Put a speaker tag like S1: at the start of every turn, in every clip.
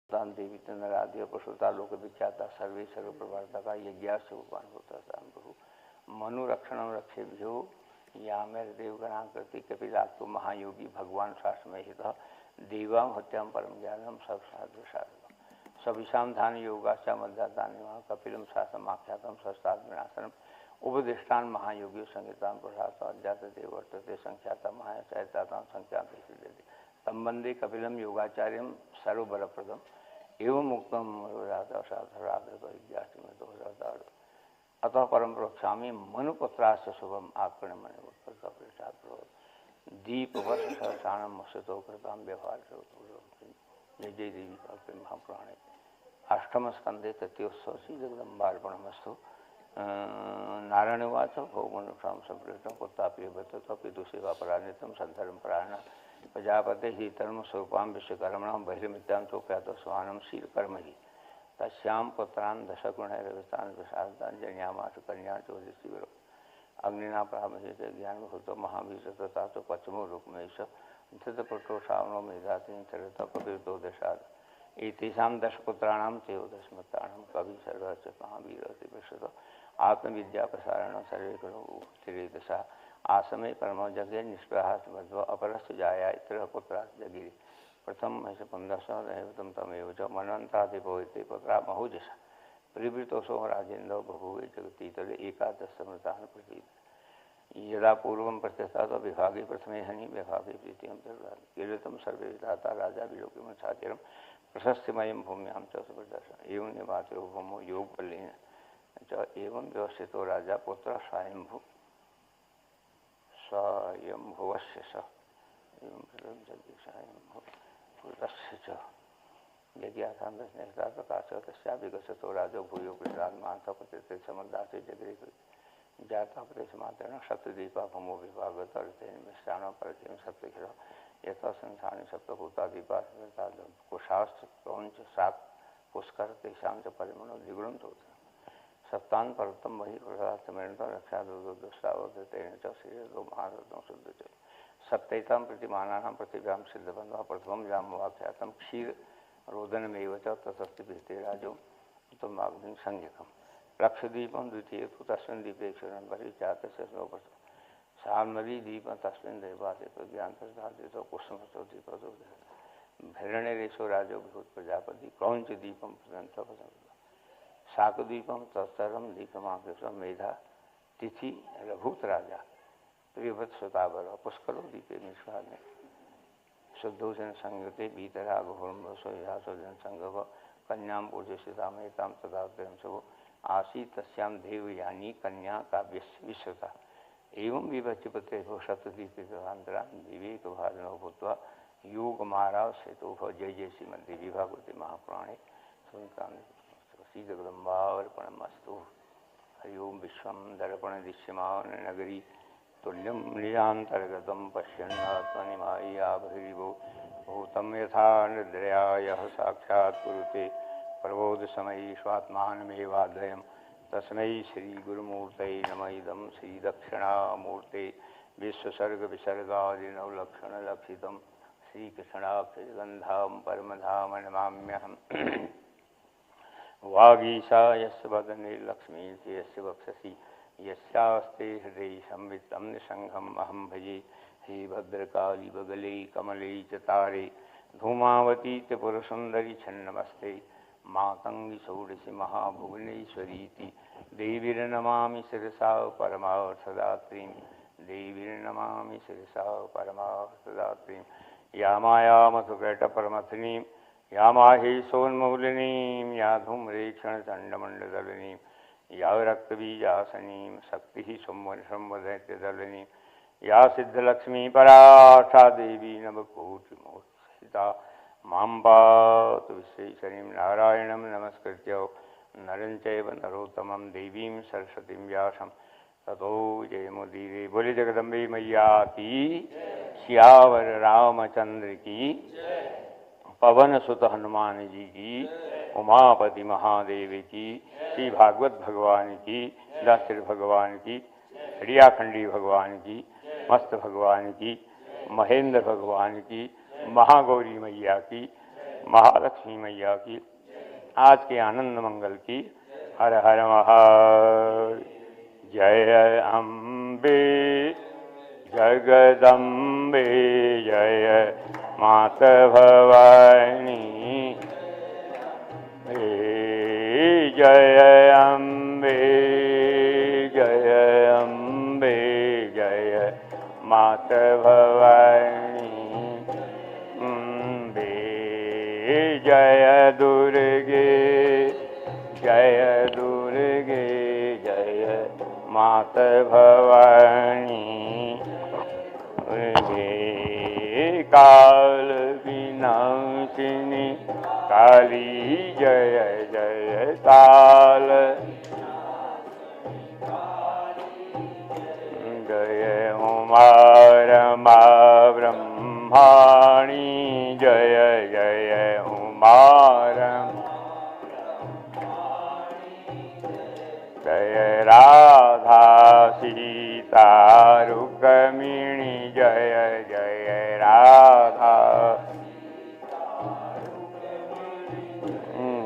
S1: दान देवी नरादि पशुता लोक विख्याता सर्वे सर्व प्रवर्तका यज्ञा शिवपान होता प्रभु मनुरक्षण रक्षेभ्यो यामेर देवगणाकृति कपिलात्म महायोगी भगवान शास्त्रमय हित देवाम हत्याम परम ज्ञानम सब साधु साधु सविशाम धान योगाचा मध्यादान कपिलम शास्त्रमाख्यातम सस्ताद विनाशनम उपदिष्टान महायोगी संगीतान प्रसाद अज्ञात देवर्तते संख्याता महाचैताताम संख्यात संबंधी कपिलम योगाचार्यम सर्वबलप्रदम एवं मुक्तम अतः परम प्रोक्षामी मनुपुत्रास्य शुभम आत्मने मन दीप वर्ष सहसाणम मुसतो कृताम व्यवहार जय जय देवी महापुराणे अष्टम स्कंदे तृतीयोत्सव श्री जगदम्बार्पणमस्तु नारायणवाच भोगमनुषाम संप्रेतम कुत्तापि बतपि दुसेवापराजितम संधर्म प्राण प्रजापते ही धर्म स्वरूपाम विश्वकर्मण बहिर्मित्यां चोख्यात स्वानम शीलकर्म ही तस्याम पुत्रान दशगुणैरवितान विशारदान जन्यामास कन्या चौदशीवर अग्निना प्रामहित ज्ञान भूत महावीर तथा तो पश्चिमो रूपमेश धृतपुत्रो श्रावणो मेधातीन चरित कबीरतो दशाद एतेषां दशपुत्राणां चयोदशमित्राणां कवि सर्वस्य महावीर विश्वत आत्मविद्या प्रसारण सर्वे करो त्रिदशा आसमे परमो जगे निष्प्रहास मध्व अपरस्य जाया इतर पुत्रा जगिरि प्रथम ऐसे 15 तमेव च मनवंताधिपोते पुत्रा महोजसा परिवृतोषो राजेन्द्र बभूवे जगती तले एकादश समृतान प्रतीत यदा पूर्व प्रत्यस्ता विभागे प्रथमे हनि विभागे प्रीतिम कीर्तम सर्वे विधाता राजा विलोकम साचिरम प्रशस्तिमयम भूम्यां च सुप्रदर्शन एवं निवातो भूमो योगपल्लेन च एवं व्यवस्थितो राजा पुत्र स्वयंभू स्वयंभुवस्य स एवं जगदीशायंभूतस्य च यज्ञासान्धस्नेहता प्रकाश तस्या विकसितो राजो भूयो कृष्णात्मांसपतिते समदासे जगरे जाता प्रदेशमात्रेण सप्तदीपा भूमो विभागत अर्थेन मिष्टानो परतेन सप्तखिलो यथा संसानि सप्तभूता दीपा कुशास्त्र क्रौंच सात पुष्कर तेषां च परिमणो द्विगुणं तोत्र सप्तान पर्वतम वही प्रसाद रक्षा दुष्टावतेन च श्रीरथो महारथो शुद्ध च सप्तैतां प्रतिमानानां पृथिव्यां सिद्धबन्धः प्रथमं जामवाख्यातं क्षीर रोदनमेव च ततस्ति भीते राजो उत्तमाग्निं संज्ञकम् लक्षद्वीपं द्वितीये तु तस्मिन् द्वीपे क्षरं परिचातस्य स्लोपस्य शाल्मरी दीपं तस्मिन् दैवादितो ज्ञानप्रसादितो कुसुमतो दीपतो भैरणेरेशो राजो भूत प्रजापति क्रौंच दीपं प्रदन्तः शाकदीपम तत्सरम दीपमाकृष्ण मेधा तिथि रघुत राजा प्रियवत सुतावर पुष्करो दीपे निष्पादने शुद्धोजन संगते भीतरा घोरसोजन संगव कन्याम पूजसितामेताम तदा शुभ आसी तस्याम देवयानी कन्या काव्य विश्वता एवं विभचिपते हो शतदीपिकांतरा विवेक भाजनो भूत्वा योग महाराज सेतु जय जय श्रीमद्देवी भागवती महापुराणे श्री जगदम्बार्पणमस्तु हरि ओम विश्वं दर्पण दृश्यमान नगरी तुल्यं निजान्तर्गतं पश्यन्नात्मनिमायया बहिर्भो भूतं यथा निद्रया साक्षात् कुरुते प्रबोधसमये स्वात्मानमेवाद्वयं तस्मै श्रीगुरुमूर्तये नमः इदं श्रीदक्षिणामूर्ते विश्वसर्गविसर्गादिनवलक्षणलक्षितं श्रीकृष्णाक्षरगन्धां परमधाम नमाम्यहम् वागीशा यस्य वदने लक्ष्मी यस्य वक्षसि यस्यास्ते हृदये संवित्तं निसंगम् अहं भजे हे भद्रकाली बगले कमले च तारे धूमावती त्रिपुरसुन्दरी छन्नमस्ते मातंगी षोडशी महाभुवनेश्वरीति देवीर्नमामि शिरसा परमार्थदात्रीं देवीर्नमामि शिरसा परमार्थदात्रीं या मायामधुकैटपरमथिनीं या माहेशोन्मौलिनीं या धूम्रेक्षणचण्डमण्डदलिनीं या रक्तबीजासनीं शक्तिः संवदैत्यदलिनीं या सिद्धलक्ष्मी पराशा देवी नवकोटिमोत्सिता मां पातु विश्वेश्वरीं नारायणं नमस्कृत्य नरं चैव नरोत्तमं देवीं सरस्वतीं व्यासं ततो जयमुदीरे बोले जगदम्बे मैया की सियावर रामचंद्र की पवन सुत हनुमान जी की उमापति महादेव की श्री भागवत भगवान की दासर भगवान की हरियाखंडी भगवान की मस्त भगवान की महेंद्र भगवान की महागौरी मैया की महालक्ष्मी मैया की, आज के आनंद मंगल की। हर हर महादेव। जय अम्बे जगदम्बे, जय माता भवानी। जय अम्बे जय अम्बे, जय माता भवानी। अम्बे जय दुर्गे, जय दुर्गे, जय माता भवानी। काल विनाशिनी काली, जय जय काल। जय उमा रमा ब्रह्माणी, जय जय उमा जय राधा सीता रुक्मिणी, जय जय राधा।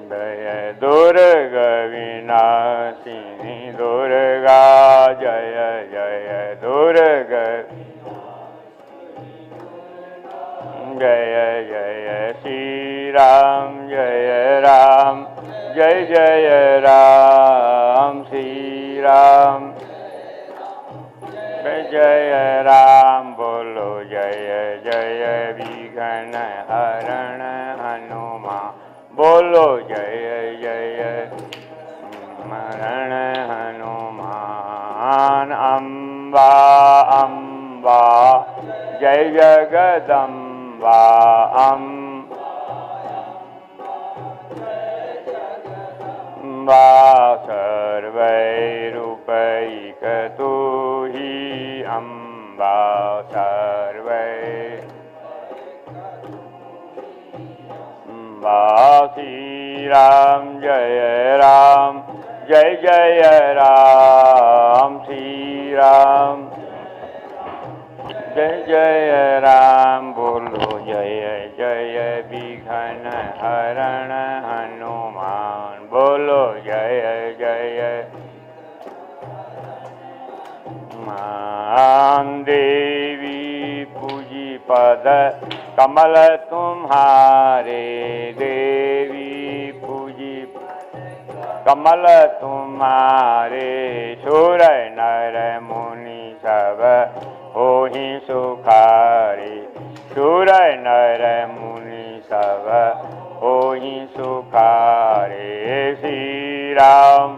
S1: जय दुर्गा विनाशिनी दुर्गा, जय जय दुर्गा। जय जय श्री राम, जय राम, जय जय राम श्री राम। जय राम बोलो, जय जय विघ्न हरण हनुमान बोलो, जय जय मरण हनुमान। अम्बा अम्बा जय जगदम्बा, अम्बा सर्वैरूपैकतु हि, अम्बा सर्वै। अम्बा श्री राम, जय राम, जय जय राम श्री राम। जय जय राम बोलो, जय जय विघ्न हरण हनुमान बोलो, जय जय। मान देवी पूजी पद कमल तुम्हारे, देवी पूजी कमल तुम्हारे। सुर नर मुनि सब होहि सुखारे, सुर नर मुनि सब होहि सुखारे। श्री राम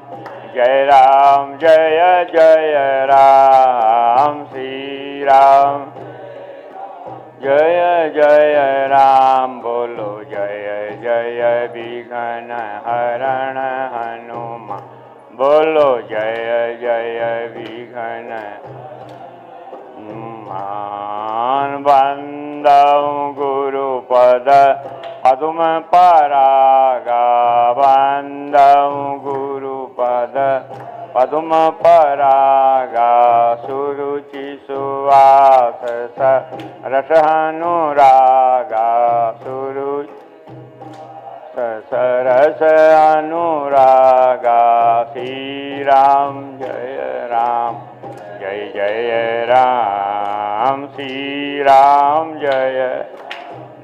S1: जय राम, जय जय राम श्री राम। जय जय राम बोलो, जय जय विघ्न हरण हनुमान बोलो, जय जय विघ्न। मान बंदौ गुरुपद पदुम परागा, बंदौ गुरुपद पदुम परागा। सुरुचि सुवास रस अनुरागा, सुरुचि सरस अनुरागा। श्री राम जय राम, जय जय राम श्री राम। जय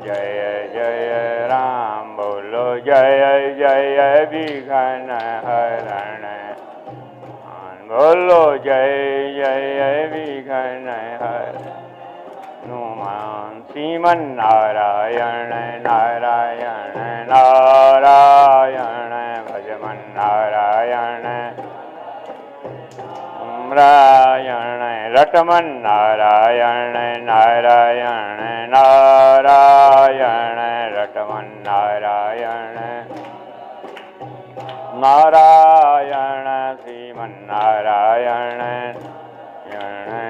S1: जय जय राम बोलो, जय जय विघ्न हरण बोलो, जय जय विघ्न हनुमान। श्रीमन नारायण नारायण नारायण, भजमन नारायण नारायण। रटमन नारायण नारायण नारायण, रटमन नारायण नारायण। श्रीमन नारायण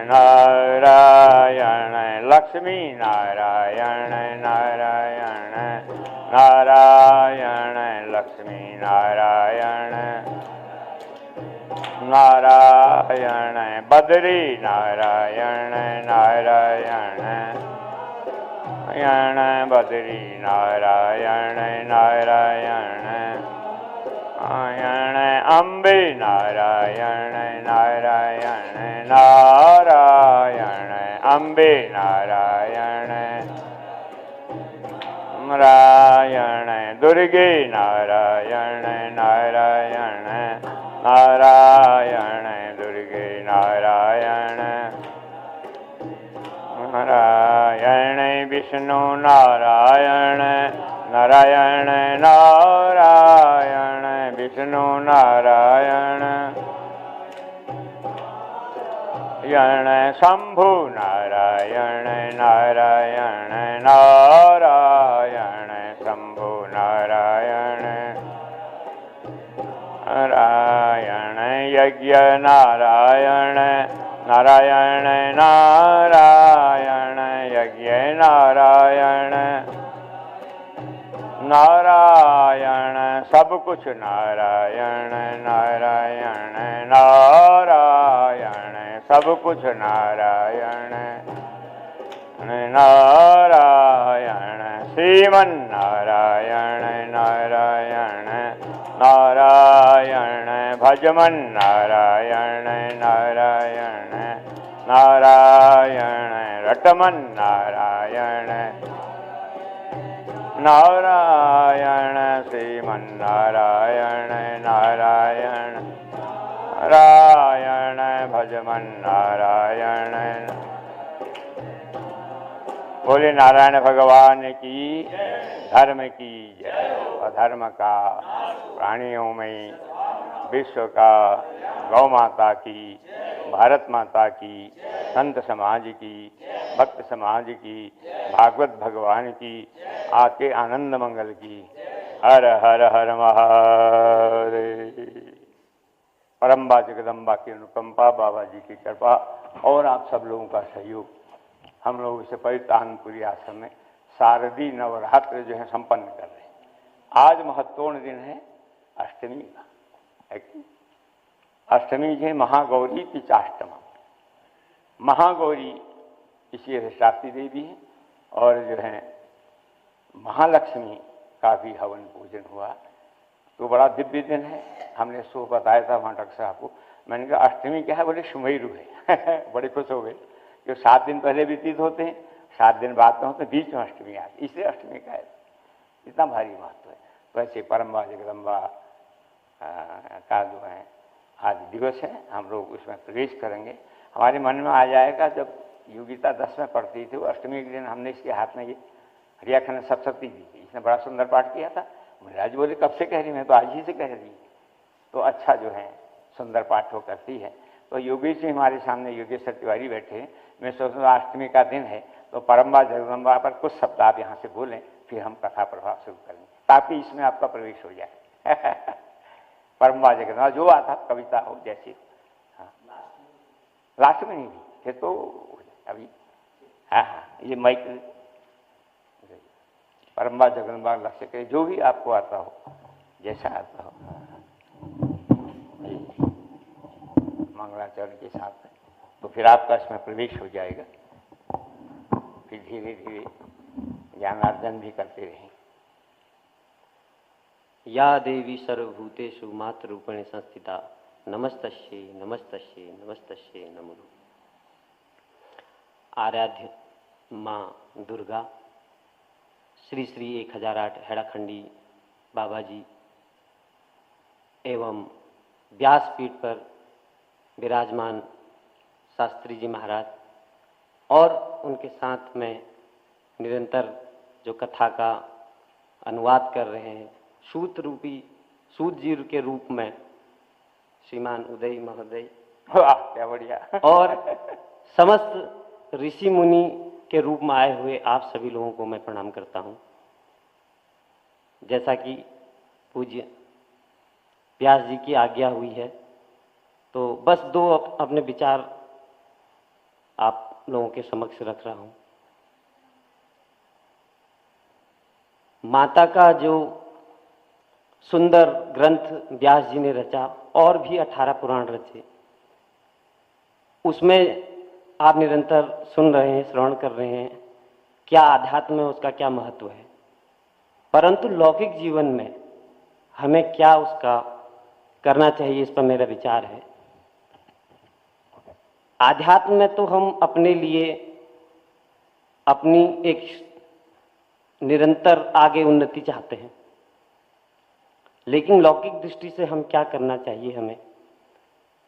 S1: नारायण, लक्ष्मी नारायण नारायण नारायण, लक्ष्मी नारायण नारायण। बद्री नारायण नारायण बद्री नारायण नारायण नारायण अम्बे नारायण नारायण नारायण अम्बे नारायण नारायण दुर्गे नारायण नारायण नारायण दुर्गे नारायण नारायण विष्णु नारायण नारायण नारायण विष्णु नारायण नारायण शंभु नारायण नारायण नारायण शंभु नारायण नारायण यज्ञ नारायण नारायण नारायण यज्ञ नारायण नारायण सब कुछ नारायण नारायण नारायण सब कुछ नारायण नारायण श्रीमन नारायण नारायण नारायण भजमन नारायण नारायण नारायण रटमन नारायण नारायण श्रीमन नारायण नारायण नारायण भजमन नारायण। बोले नारायण भगवान की धर्म की अधर्म का प्राणियों में विश्व का गौ माता की भारत माता की संत समाज की भक्त समाज की भागवत भगवान की आके आनंद मंगल की। हर हर हर महादेव। परम्बा जगदम्बा की अनुकंपा, बाबा जी की कृपा और आप सब लोगों का सहयोग, हम लोग इसे पवित्र आनंदपुरी आश्रम में शारदीय नवरात्र जो है संपन्न कर रहे हैं। आज महत्वपूर्ण दिन है अष्टमी का, है कि अष्टमी जो है महागौरी की चाष्टमा। महागौरी इसी अधिष्ठात्री देवी है और जो है महालक्ष्मी का भी हवन पूजन हुआ, तो बड़ा दिव्य दिन है। हमने सो बताया था वहाँ डॉक्टर साहब को, मैंने कहा अष्टमी क्या है, बोले सुमेरु है बड़े खुश हो गए कि 7 दिन पहले व्यतीत होते हैं, 7 दिन बाद में होते हैं, बीच में अष्टमी आती, इसलिए अष्टमी का है इतना भारी महत्व है। वैसे परम्बा जगदम्बा का जो है आज दिवस है, हम लोग उसमें प्रवेश करेंगे। हमारे मन में आ जाएगा, जब योगिता 10 में पढ़ती थी, वो अष्टमी के दिन हमने इसके हाथ में ये हरियाखंड सप्तशती दी थी, इसने बड़ा सुंदर पाठ किया था। महाराज बोले कब से कह रही, मैं तो आज ही से कह रही। तो अच्छा जो है सुंदर पाठ वो करती है। तो योगेश जी हमारे सामने, योगेश तिवारी बैठे हैं। मैं सोच रहा हूँ अष्टमी का दिन है तो परम्बा जगदम्बा पर कुछ शब्द आप यहाँ से बोलें, फिर हम कथा प्रभाव शुरू करेंगे ताकि इसमें आपका प्रवेश हो जाए परम्बा जगदम्बा जो आता कविता हो जैसी। हाँ लास्ट में नहीं भी फिर तो अभी। हाँ हाँ ये माइक परम्बा जगदम्बा लक्ष्य करे, जो भी आपको आता हो, जैसा आता हो मंगलाचरण के साथ, तो फिर आपका इसमें प्रवेश हो जाएगा। फिर धीरे धीरे ज्ञानार्जन भी करते रहें।
S2: या देवी सर्वभूतेषु मातृरूपेण संस्थिता नमस्तस्यै नमस्तस्यै नमस्तस्यै नमो। आराध्य माँ दुर्गा श्री श्री 1008 हेड़ाखंडी बाबा जी एवं व्यासपीठ पर विराजमान शास्त्री जी महाराज और उनके साथ में निरंतर जो कथा का अनुवाद कर रहे हैं सूत रूपी सूत जी के रूप में श्रीमान उदय महोदय,
S1: क्या बढ़िया,
S2: और समस्त ऋषि मुनि के रूप में आए हुए आप सभी लोगों को मैं प्रणाम करता हूं। जैसा कि पूज्य व्यास जी की आज्ञा हुई है, तो बस 2 अपने विचार आप लोगों के समक्ष रख रहा हूं। माता का जो सुंदर ग्रंथ व्यास जी ने रचा और भी 18 पुराण रचे, उसमें आप निरंतर सुन रहे हैं, श्रवण कर रहे हैं क्या आध्यात्म है, उसका क्या महत्व है, परंतु लौकिक जीवन में हमें क्या उसका करना चाहिए, इस पर मेरा विचार है। आध्यात्म में तो हम अपने लिए अपनी एक निरंतर आगे उन्नति चाहते हैं, लेकिन लौकिक दृष्टि से हम क्या करना चाहिए हमें,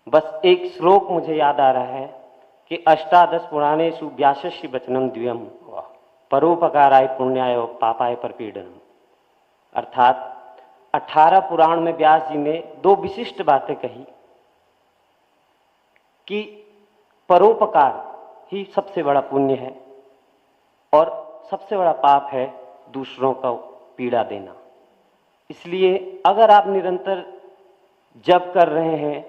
S2: बस एक श्लोक मुझे याद आ रहा है कि अष्टादश पुराणेषु व्यासस्य वचनं द्वयम् परोपकाराय पुण्याय पापाय परपीडनम्। अर्थात 18 पुराण में व्यास जी ने दो विशिष्ट बातें कही कि परोपकार ही सबसे बड़ा पुण्य है और सबसे बड़ा पाप है दूसरों को पीड़ा देना। इसलिए अगर आप निरंतर जप कर रहे हैं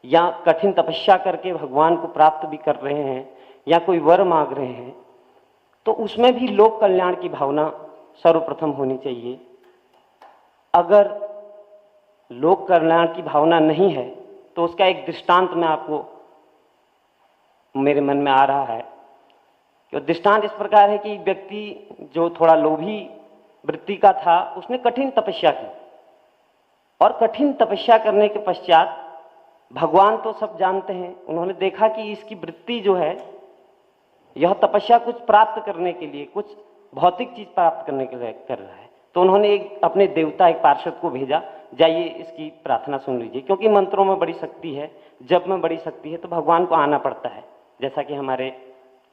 S2: या कठिन तपस्या करके भगवान को प्राप्त भी कर रहे हैं या कोई वर मांग रहे हैं, तो उसमें भी लोक कल्याण की भावना सर्वप्रथम होनी चाहिए। अगर लोक कल्याण की भावना नहीं है तो उसका एक दृष्टांत मैं आपको मेरे मन में आ रहा है कि दृष्टांत इस प्रकार है कि व्यक्ति जो थोड़ा लोभी वृत्ति का था, उसने कठिन तपस्या की और कठिन तपस्या करने के पश्चात भगवान तो सब जानते हैं, उन्होंने देखा कि इसकी वृत्ति जो है यह तपस्या कुछ प्राप्त करने के लिए, कुछ भौतिक चीज प्राप्त करने के लिए कर रहा है। तो उन्होंने एक अपने देवता, एक पार्षद को भेजा, जाइए इसकी प्रार्थना सुन लीजिए, क्योंकि मंत्रों में बड़ी शक्ति है, जप में बड़ी शक्ति है, तो भगवान को आना पड़ता है। जैसा कि हमारे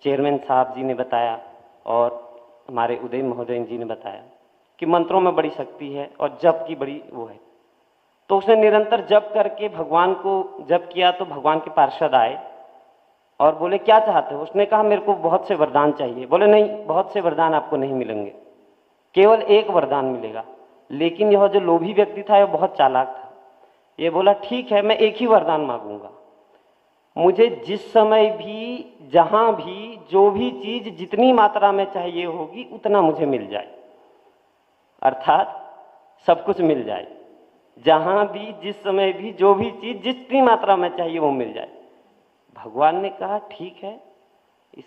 S2: चेयरमैन साहब जी ने बताया और हमारे उदय महोदय जी ने बताया कि मंत्रों में बड़ी शक्ति है और जप की बड़ी वो है। तो उसने निरंतर जप करके भगवान को जप किया, तो भगवान के पार्षद आए और बोले क्या चाहते हो? उसने कहा मेरे को बहुत से वरदान चाहिए। बोले नहीं, बहुत से वरदान आपको नहीं मिलेंगे, केवल एक वरदान मिलेगा। लेकिन यह जो लोभी व्यक्ति था यह बहुत चालाक था। ये बोला ठीक है, मैं एक ही वरदान मांगूंगा, मुझे जिस समय भी, जहां भी, जो भी चीज जितनी मात्रा में चाहिए होगी उतना मुझे मिल जाए, अर्थात सब कुछ मिल जाए, जहां भी, जिस समय भी, जो भी चीज जितनी मात्रा में चाहिए वो मिल जाए। भगवान ने कहा ठीक है, इस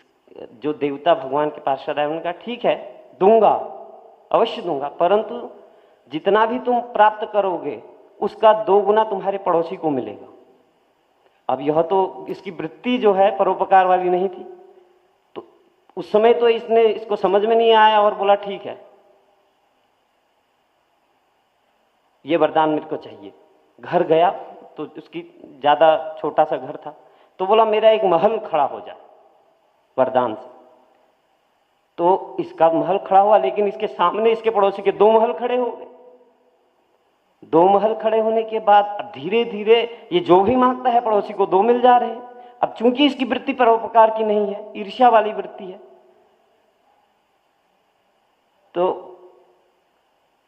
S2: जो देवता भगवान के पार्षद आए उन्होंने कहा ठीक है, दूंगा, अवश्य दूंगा, परंतु जितना भी तुम प्राप्त करोगे उसका 2 गुना तुम्हारे पड़ोसी को मिलेगा। अब यह तो इसकी वृत्ति जो है परोपकार वाली नहीं थी, तो उस समय तो इसने इसको समझ में नहीं आया और बोला ठीक है, ये वरदान मेरे को चाहिए। घर गया तो उसकी ज्यादा छोटा सा घर था, तो बोला मेरा एक महल खड़ा हो जाए वरदान से। तो इसका महल खड़ा हुआ, लेकिन इसके सामने इसके पड़ोसी के 2 महल खड़े हो गए। 2 महल खड़े होने के बाद अब धीरे धीरे ये जो भी मांगता है पड़ोसी को 2 मिल जा रहे हैं। अब चूंकि इसकी वृत्ति परोपकार की नहीं है, ईर्ष्या वाली वृत्ति है, तो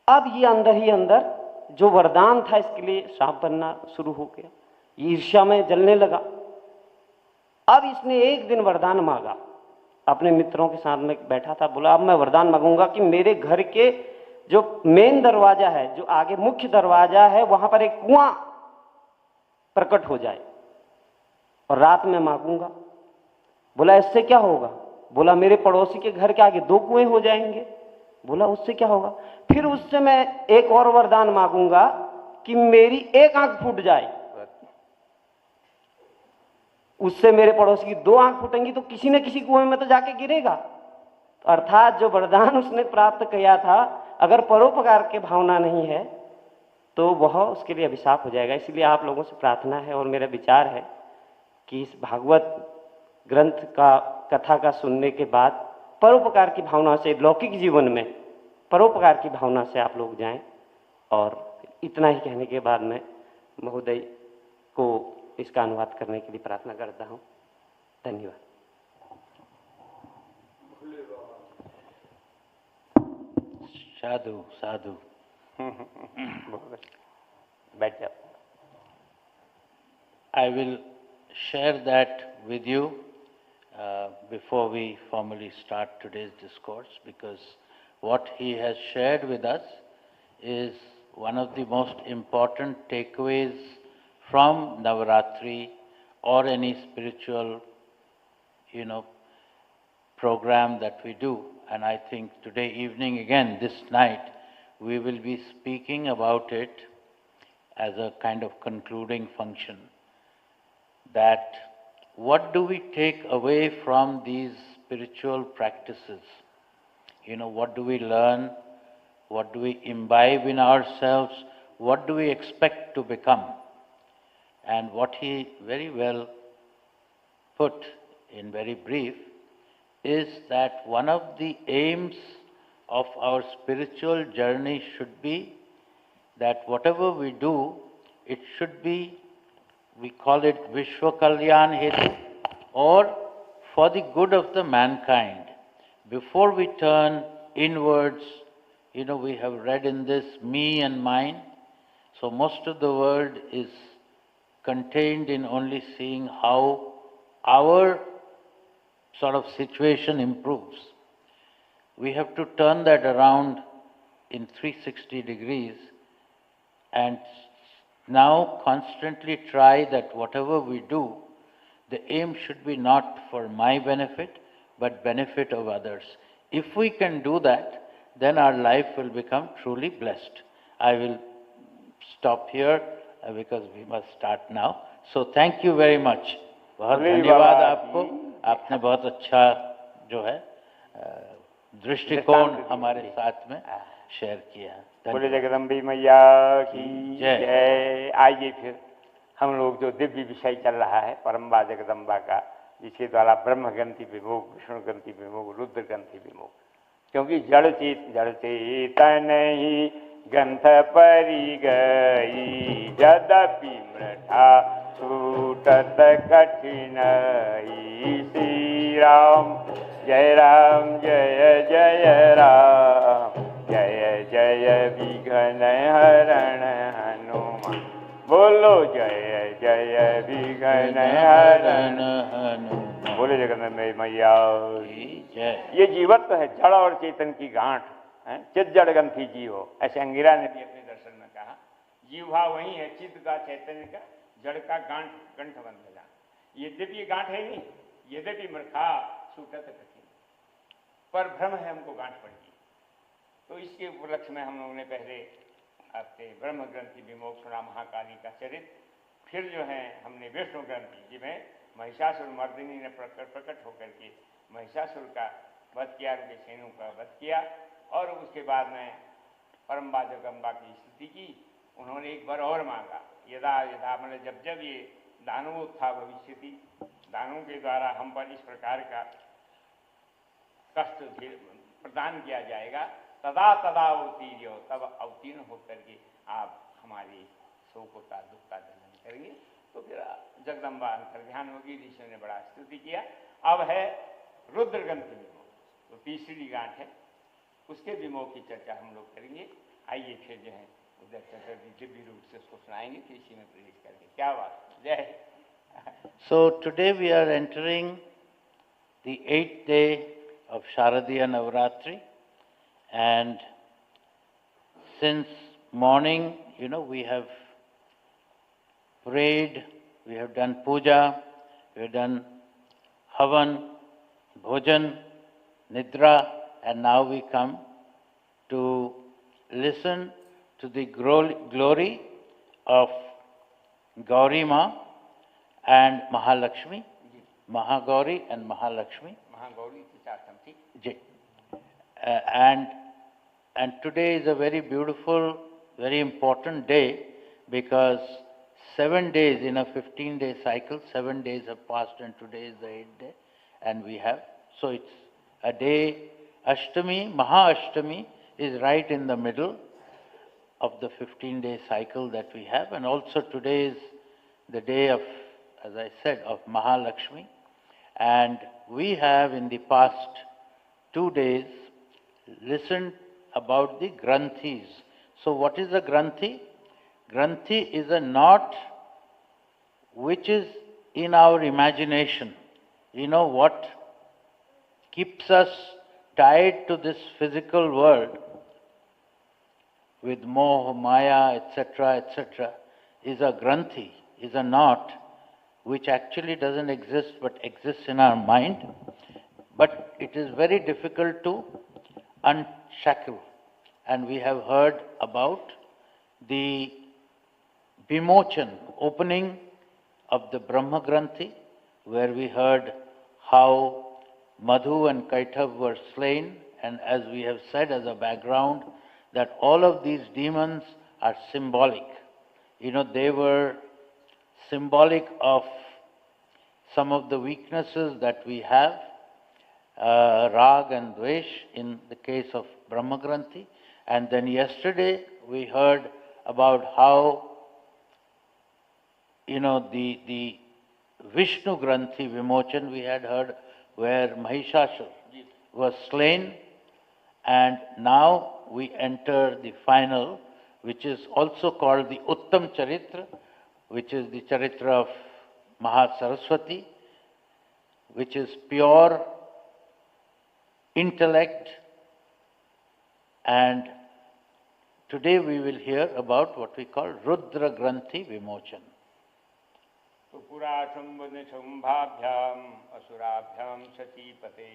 S2: अब ये अंदर ही अंदर जो वरदान था इसके लिए श्राप बनना शुरू हो गया, ईर्ष्या में जलने लगा। अब इसने एक दिन वरदान मांगा, अपने मित्रों के साथ में बैठा था, बोला अब मैं वरदान मांगूंगा कि मेरे घर के जो मेन दरवाजा है, जो आगे मुख्य दरवाजा है, वहां पर एक कुआं प्रकट हो जाए और रात में मांगूंगा। बोला इससे क्या होगा? बोला मेरे पड़ोसी के घर के आगे 2 कुएं हो जाएंगे। बोला उससे क्या होगा? फिर उससे मैं एक और वरदान मांगूंगा कि मेरी एक आंख फूट जाए, उससे मेरे पड़ोसी की 2 आंख फूटेंगी, तो किसी न किसी कुएं में तो जाके गिरेगा। अर्थात जो वरदान उसने प्राप्त किया था, अगर परोपकार के भावना नहीं है तो वह उसके लिए अभिशाप हो जाएगा। इसलिए आप लोगों से प्रार्थना है और मेरा विचार है कि इस भागवत ग्रंथ का, कथा का सुनने के बाद परोपकार की भावना से, लौकिक जीवन में परोपकार की भावना से आप लोग जाएं। और इतना ही कहने के बाद मैं महोदय को इसका अनुवाद करने के लिए प्रार्थना करता हूँ। धन्यवाद।
S3: साधु साधु।
S1: बैठ जाओ।
S3: I will share that with you before we formally start today's discourse, because what he has shared with us is one of the most important takeaways from Navaratri or any spiritual, program that we do. And I think today evening, again, this night, we will be speaking about it as a kind of concluding function. That what do we take away from these spiritual practices? You know, what do we learn? What do we imbibe in ourselves? What do we expect to become? And what he very well put in very brief is that one of the aims of our spiritual journey should be that whatever we do, it should be, we call it Vishwa Kalyan Hetu, or for the good of the mankind. Before we turn inwards, you know, we have read in this me and mine, so most of the world is contained in only seeing how our sort of situation improves. We have to turn that around in 360 degrees and now constantly try that whatever we do, the aim should be not for my benefit, but benefit of others. If we can do that, then our life will become truly blessed. I will stop here because we must start now. So thank you very much. बहुत धन्यवाद आपको, आपने बहुत अच्छा जो है दृष्टिकोण हमारे साथ में शेयर किया।
S1: बोले जगदम्बे मैया की जय। आइए फिर हम लोग जो दिव्य विषय चल रहा है परम्बा जगदम्बा का, जिसके द्वारा ब्रह्म ग्रंथि विमोक, विष्णु ग्रंथि विमोक, रुद्र ग्रंथि विमोक, क्योंकि जड़ चेतन ही ग्रंथ परी गई, यद्यपि मृठा छूटत कठिन श्री राम जय जय राम, जय जय विघ्न हरण हनुमान। बोलो जय जय विघ्न हरण हनुमान। बोले जगन्नाथ मैया ये जीवत्व है, जड़ और चेतन की गांठ है, चित जड़ ग्रंथि जीव हो, ऐसे अंगिरा ने भी अपने दर्शन में कहा। जीवा वही है, चित्त का, चैतन्य का, जड़ का गांठ कंठ बंधना। ये दिव्य गांठ है नहीं, यद्यपि मृखा छूटत कठिन, पर भ्रम है हमको गांठ पड़ गई। तो इसके उपलक्ष्य में हम लोगों ने पहले आपसे ब्रह्म ग्रंथि विमोक सुना, महाकाली का चरित्र, फिर जो है हमने विष्णु ग्रंथि जिसमें महिषासुर मर्दिनी ने प्रकट होकर के महिषासुर का वध किया, उनके सैन्यों का वध किया, और उसके बाद में परम्बा जगदम्बा की स्तुति की। उन्होंने एक बार और मांगा, यदा यदा मतलब जब जब ये दानवोत्थान भविष्यति, दानवों के द्वारा हम पर इस प्रकार का कष्ट प्रदान किया जाएगा, तदा तदा अवतीर्य, तब अवतीर्ण होकर के आप हमारी शोकता दुखता दमन करेंगे। तो फिर जगदम्बा अंतर्ध्यान होगी, ऋषियों ने बड़ा स्तुति किया। अब है रुद्र ग्रंथि विमोक, तो तीसरी गांठ है, उसके विमोक की चर्चा हम लोग करेंगे। आइए फिर जो है उधर चतुर्थी दिव्य रूप से उसको सुनाएंगे, फिर इसी में प्रवेश करके। क्या बात, जय।
S3: So today we are entering the 8th day of Sharadiya Navratri, and since morning, you know, we have prayed, we have done puja, we have done havan, bhojan, nidra, and now we come to listen to the glory of Gauri Ma and Mahalakshmi, Mahagauri and Mahalakshmi.
S1: Mahagauri Chichartamti.
S3: Ji. And today is a very beautiful, very important day, because 7 days in a 15-day cycle, 7 days have passed and today is the 8th day, and we have, so it's a day, Ashtami, Maha Ashtami is right in the middle of the 15-day cycle that we have, and also today is the day of, as I said, of Mahalakshmi, and we have in the past 2 days listened about the Granthis. So what is a Granthi? Granthi is a knot which is in our imagination. You know what keeps us tied to this physical world with moh, maya, etc., is a Granthi, is a knot which actually doesn't exist but exists in our mind. but it is very difficult to unshackle. And we have heard about the Vimochan, opening of the Brahma Granthi, where we heard how Madhu and Kaitav were slain, and as we have said as a background, that all of these demons are symbolic. You know, they were symbolic of some of the weaknesses that we have, Rag and Dvesh in the case of Brahma Granthi. And then yesterday we heard about how, you know, the Vishnu Granthi Vimochan we had heard, where Mahishasura was slain, and now we enter the final, which is also called the Uttam Charitra, which is the Charitra of Mahasaraswati, which is pure intellect. And today we will hear about what we call Rudra Granthi Vimochan.
S1: तो पुरा शुंभाभ्याम असुराभ्याम शचीपते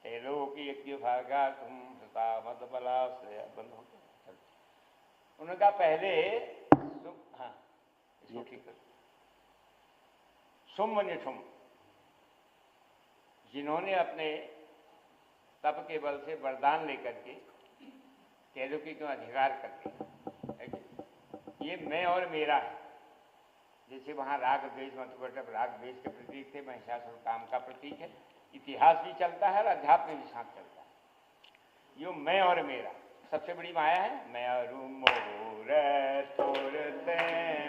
S1: त्रैलोकी यज्ञभागा तुम सता मदबलाश्रय बंधु। उन्होंने कहा पहले हाँ इसको ठीक कर शुंभ निशुंभ जिन्होंने अपने तप के बल से वरदान लेकर के त्रैलोकी को अधिकार कर लिया, ये मैं और मेरा है। जैसे वहाँ राग द्वेष मतुकटक राग द्वेष के प्रतीक थे, महिषासुर काम का प्रतीक है। इतिहास भी चलता है और अध्यात्म भी साथ चलता है। यो मैं और मेरा सबसे बड़ी माया है। मैं और मोर तोरते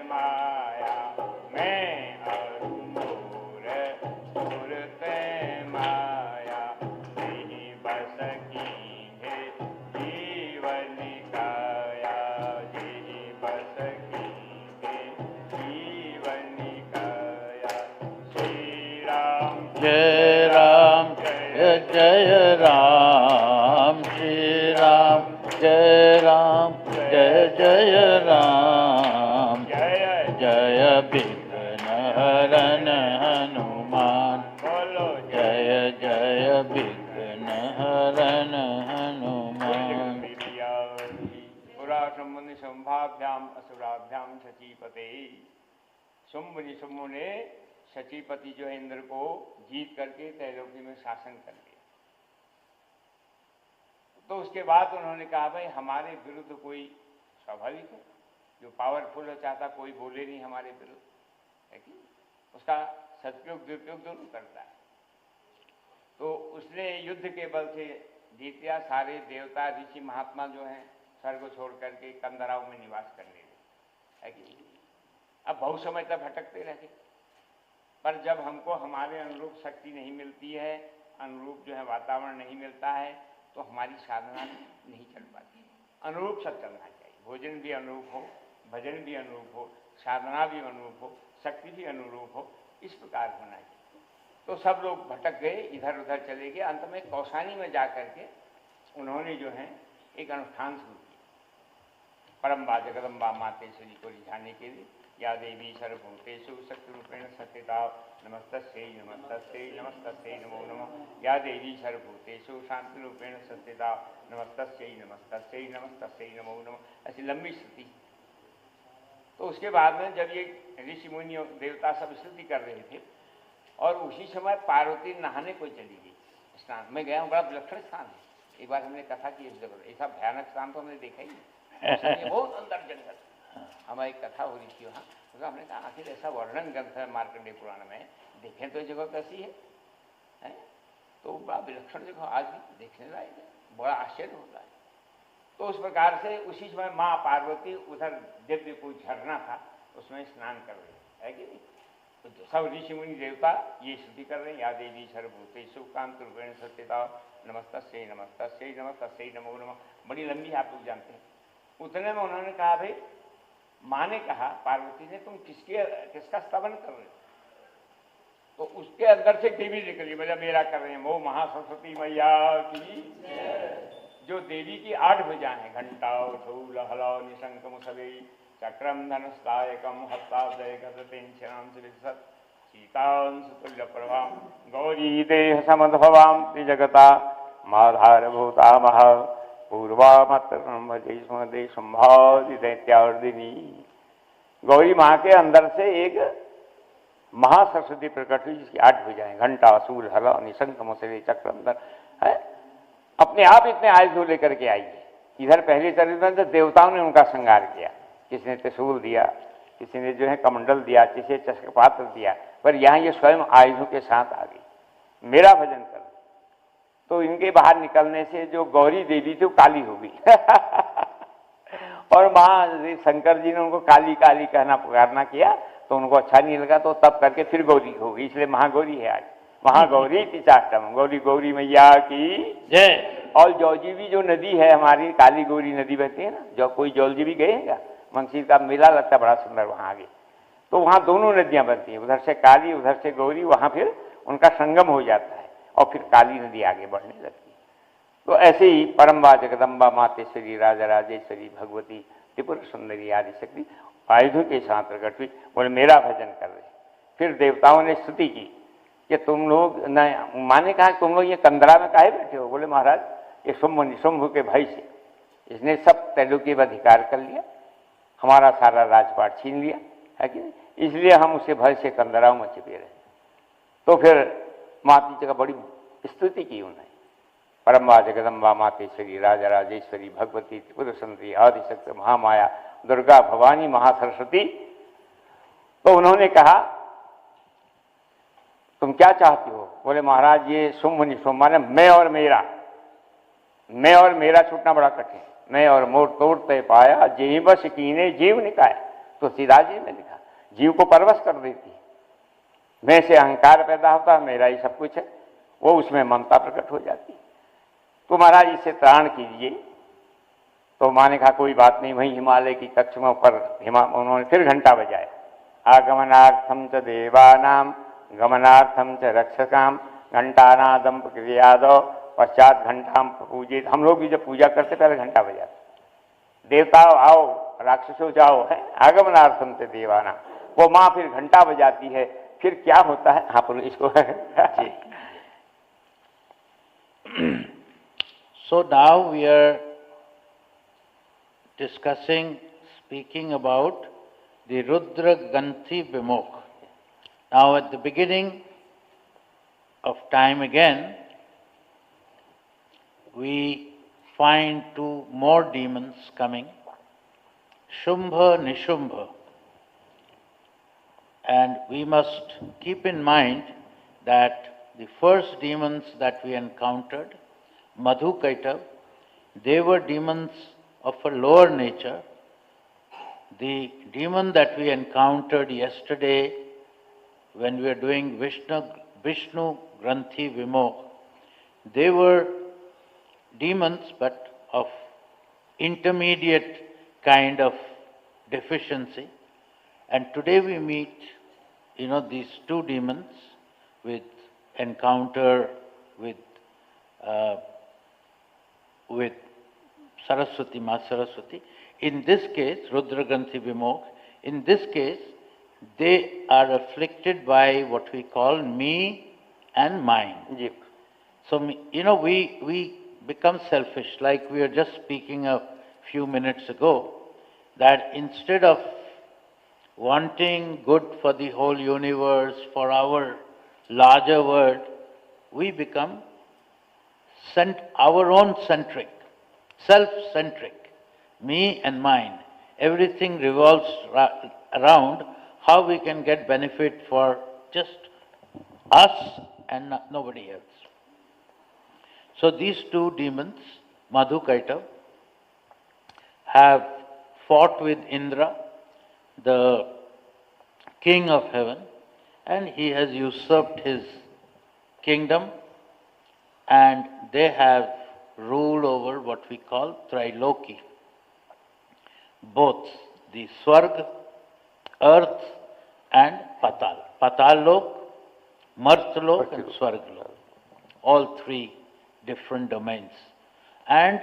S1: माया, मैं और मोर तोरते माया, नहीं बस की है जीवन काया, यही बस की
S3: जय राम जय राम, श्री राम जय राम जय जय राम, जय जय विघ्न हरन हनुमान,
S1: बोलो
S3: जय जय विघ्न हरन हनुमान।
S1: पुरा शुंभ निशुंभाभ्याम असुराभ्याम शचीपते। शुंभ निशुंभ ने शचीपति जो है इंद्र को जीत करके त्रैलोकी में शासन कर लिया। तो उसके बाद उन्होंने कहा भाई हमारे विरुद्ध कोई स्वाभाविक है, जो पावरफुल है चाहता कोई बोले नहीं हमारे विरुद्ध, है कि उसका सदुपयोग दुरुपयोग दोनों करता है। तो उसने युद्ध के बल से जीत लिया। सारे देवता ऋषि महात्मा जो हैं स्वर्ग छोड़ करके कंदराओं में निवास करने लगे, है कि अब बहुत समय तक भटकते रहे। पर जब हमको हमारे अनुरूप शक्ति नहीं मिलती है, अनुरूप जो है वातावरण नहीं मिलता है, तो हमारी साधना नहीं चल पाती। अनुरूप सब चलना चाहिए, भोजन भी अनुरूप हो, भजन भी अनुरूप हो, साधना भी अनुरूप हो, शक्ति भी अनुरूप हो, इस प्रकार होना चाहिए। तो सब लोग भटक गए, इधर उधर चले गए। अंत में कौसानी में जाकर के उन्होंने जो है एक अनुष्ठान शुरू किया परम्बा जगदम्बा मातेश्वरी को रिझाने के लिए। या देवी सर्वभूतेषु शक्तिरूपेण संस्थिता नमस्तस्यै नमस्तस्यै नमस्तस्यै नमो नमः। या देवी सर्वभूतेषु शांतिरूपेण संस्थिता नमस्तस्यै नमस्तस्यै नमस्तस्यै नमो नमः। ऐसी लंबी स्तुति। तो उसके बाद में जब ये ऋषि मुनि देवता सब स्तुति कर रहे थे और उसी समय पार्वती नहाने को चली गई स्नान। मैं गया हूँ, बड़ा विलक्षण स्थान है। एक बार हमने कथा की इस जगह, ऐसा भयानक स्थान तो हमने देखा ही नहीं। बहुत अंदर जंगल, हमारी कथा हो रही थी वहाँ। तो हमने कहा आखिर ऐसा वर्णन ग्रंथ है मार्कंडेय पुराण में, देखें तो ये जगह कैसी है? तो बड़ा विलक्षण जगह आज भी देखने लायक है, बड़ा आश्चर्य होता है। तो उस प्रकार से उसी समय माँ पार्वती उधर दिव्य कोई झरना था उसमें स्नान कर रहे है कि नहीं। तो सब ऋषि मुनि देवता ये स्तुति कर रहे हैं। या देवी सर्वभूतेषु कांतरूपेण संस्थिता नमस्तस्यै नमस्तस्यै नमस्तस्यै नमो नमः। बड़ी लंबी आप लोग जानते हैं। उतने में उन्होंने कहा भाई, माँ ने कहा पार्वती ने तुम किसका स्तवन कर रहे हो? तो उसके अंदर से देवी निकली, मतलब मेरा कर रहे हैं। वो महासरस्वती मैया की, जो देवी की 8 भुजाएं हैं, घंटा शूल हला निशंक मुसवे चक्रम धनुस्तायकम हस्तादय गतेंशनाम सुविसत। सीतांशुल्यप्रभां गौरी देह समद्भवां त्रिजगता माधारभूता महा पूर्वामत्र स्म देशंभादि दैत्यावर्दिनी। गौरी माँ के अंदर से एक महासरस्वती प्रकट हुई जिसकी 8 भुजाएं, घंटा, सूल, हला, निशंक, मसले, चक्र अंदर है, अपने आप इतने आयुध लेकर के आई है। इधर पहले चरित्र में तो देवताओं ने उनका श्रृंगार किया, किसी ने त्रिशूल दिया, किसी ने जो है कमंडल दिया, किसी ने चक्रपात्र दिया, पर यहाँ ये स्वयं आयुधों के साथ आ गई, मेरा भजन कर। तो इनके बाहर निकलने से जो गौरी देवी थी वो काली हो गई और वहां शंकर जी ने उनको काली काली कहना पुकारना किया तो उनको अच्छा नहीं लगा, तो तब करके फिर गौरी हो गई, इसलिए महागौरी है आज। महागौरी तिचाष्टम, गौरी गौरी मैया की जय। और जौजीबी जो नदी है हमारी, काली गौरी नदी बहती है ना, जो कोई जौलजीबी गए हैं क्या? मंगसीर का मेला लगता है बड़ा सुंदर वहाँ आगे, तो वहाँ दोनों नदियाँ बनती हैं, उधर से काली उधर से गौरी, वहाँ फिर उनका संगम हो जाता है और फिर काली नदी आगे बढ़ने लगती है। तो ऐसे ही परम्बा जगदम्बा मातेश्वरी राजा राजेश्वरी भगवती त्रिपुर सुंदरी आदि शक्ति आयुधों के साथ प्रकट हुई, बोले मेरा भजन कर रहे। फिर देवताओं ने स्तुति की कि तुम लोग न, माने कहा तुम लोग ये कंदरा में काहे बैठे हो? बोले महाराज ये शुंभ के भाई से, इसने सब तैलुकी का अधिकार कर लिया, हमारा सारा राजपाट छीन लिया है कि नहीं, इसलिए हम उसे भय से कंदराओं में छिपे रहे। तो फिर माता का बड़ी स्तुति की उन्होंने, परम्बा जगदम्बा मातेश्वरी राजा राजेश्वरी भगवती त्रिपुर सुंदरी आदिशक्ति महामाया दुर्गा भवानी महासरस्वती। तो उन्होंने कहा तुम क्या चाहती हो? बोले महाराज ये शुंभ निशुंभ माने मैं और मेरा छूटना बड़ा कठिन, मैं और मोर तोड़ते पाया जेहि बस कीने जीव निकाया। तो सीधा जी में लिखा जीव को परवश कर देती, मैं से अहंकार पैदा होता, मेरा ही सब कुछ है, वो उसमें ममता प्रकट हो जाती। तो महाराज इसे त्राण कीजिए। तो माँ ने कहा कोई बात नहीं, वहीं हिमालय की कक्ष में ऊपर उन्होंने फिर घंटा बजाया, आगमनार्थम च देवानाम गमनार्थम च रक्षकाम घंटानादम प्रक्रियादो पश्चात घंटाम पूजित। हम लोग भी जब पूजा करते पहले घंटा बजाते, देवताओं आओ राक्षसों जाओ, है आगमनार्थम से देवाना। वो माँ फिर घंटा बजाती है, फिर क्या होता है आप इसको
S3: So now we are discussing, speaking about the Rudra Ganthi Vimokh. Now at the beginning of time again, we find 2 more demons coming, Shumbha, Nishumbha. And we must keep in mind that the first demons that we encountered, Madhu Kaitav, they were demons of a lower nature. The demon that we encountered yesterday when we were doing Vishnu Granthi Vimokh, they were demons but of intermediate kind of deficiency. And today we meet, these 2 demons with encounter with Saraswati, Ma Saraswati. In this case, Rudra Granthi Vimokh, in this case, they are afflicted by what we call me and mine.
S1: Ji.
S3: So, we become selfish, like we were just speaking a few minutes ago, that instead of wanting good for the whole universe, for our larger world, we become our own centric, self-centric, me and mine. Everything revolves around how we can get benefit for just us and nobody else. So these 2 demons, Madhu Kaitav, have fought with Indra, the king of heaven, and he has usurped his kingdom, and they have ruled over what we call Triloki, both the Swarg, earth and Patal. Patal Lok, Martlok and Swarg Lok, all 3 different domains. And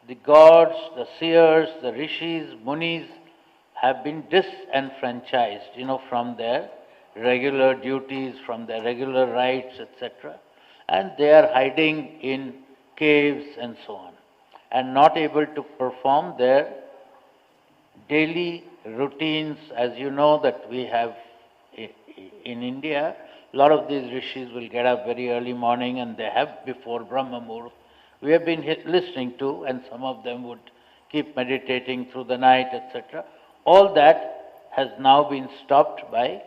S3: the gods, the seers, the rishis, munis have been disenfranchised, from their regular duties, from their regular rites, etc. And they are hiding in caves and so on, and not able to perform their daily routines. As you know that we have in India, a lot of these rishis will get up very early morning and they have before Brahma Muhurt. We have been listening to, and some of them would keep meditating through the night, etc. All that has now been stopped by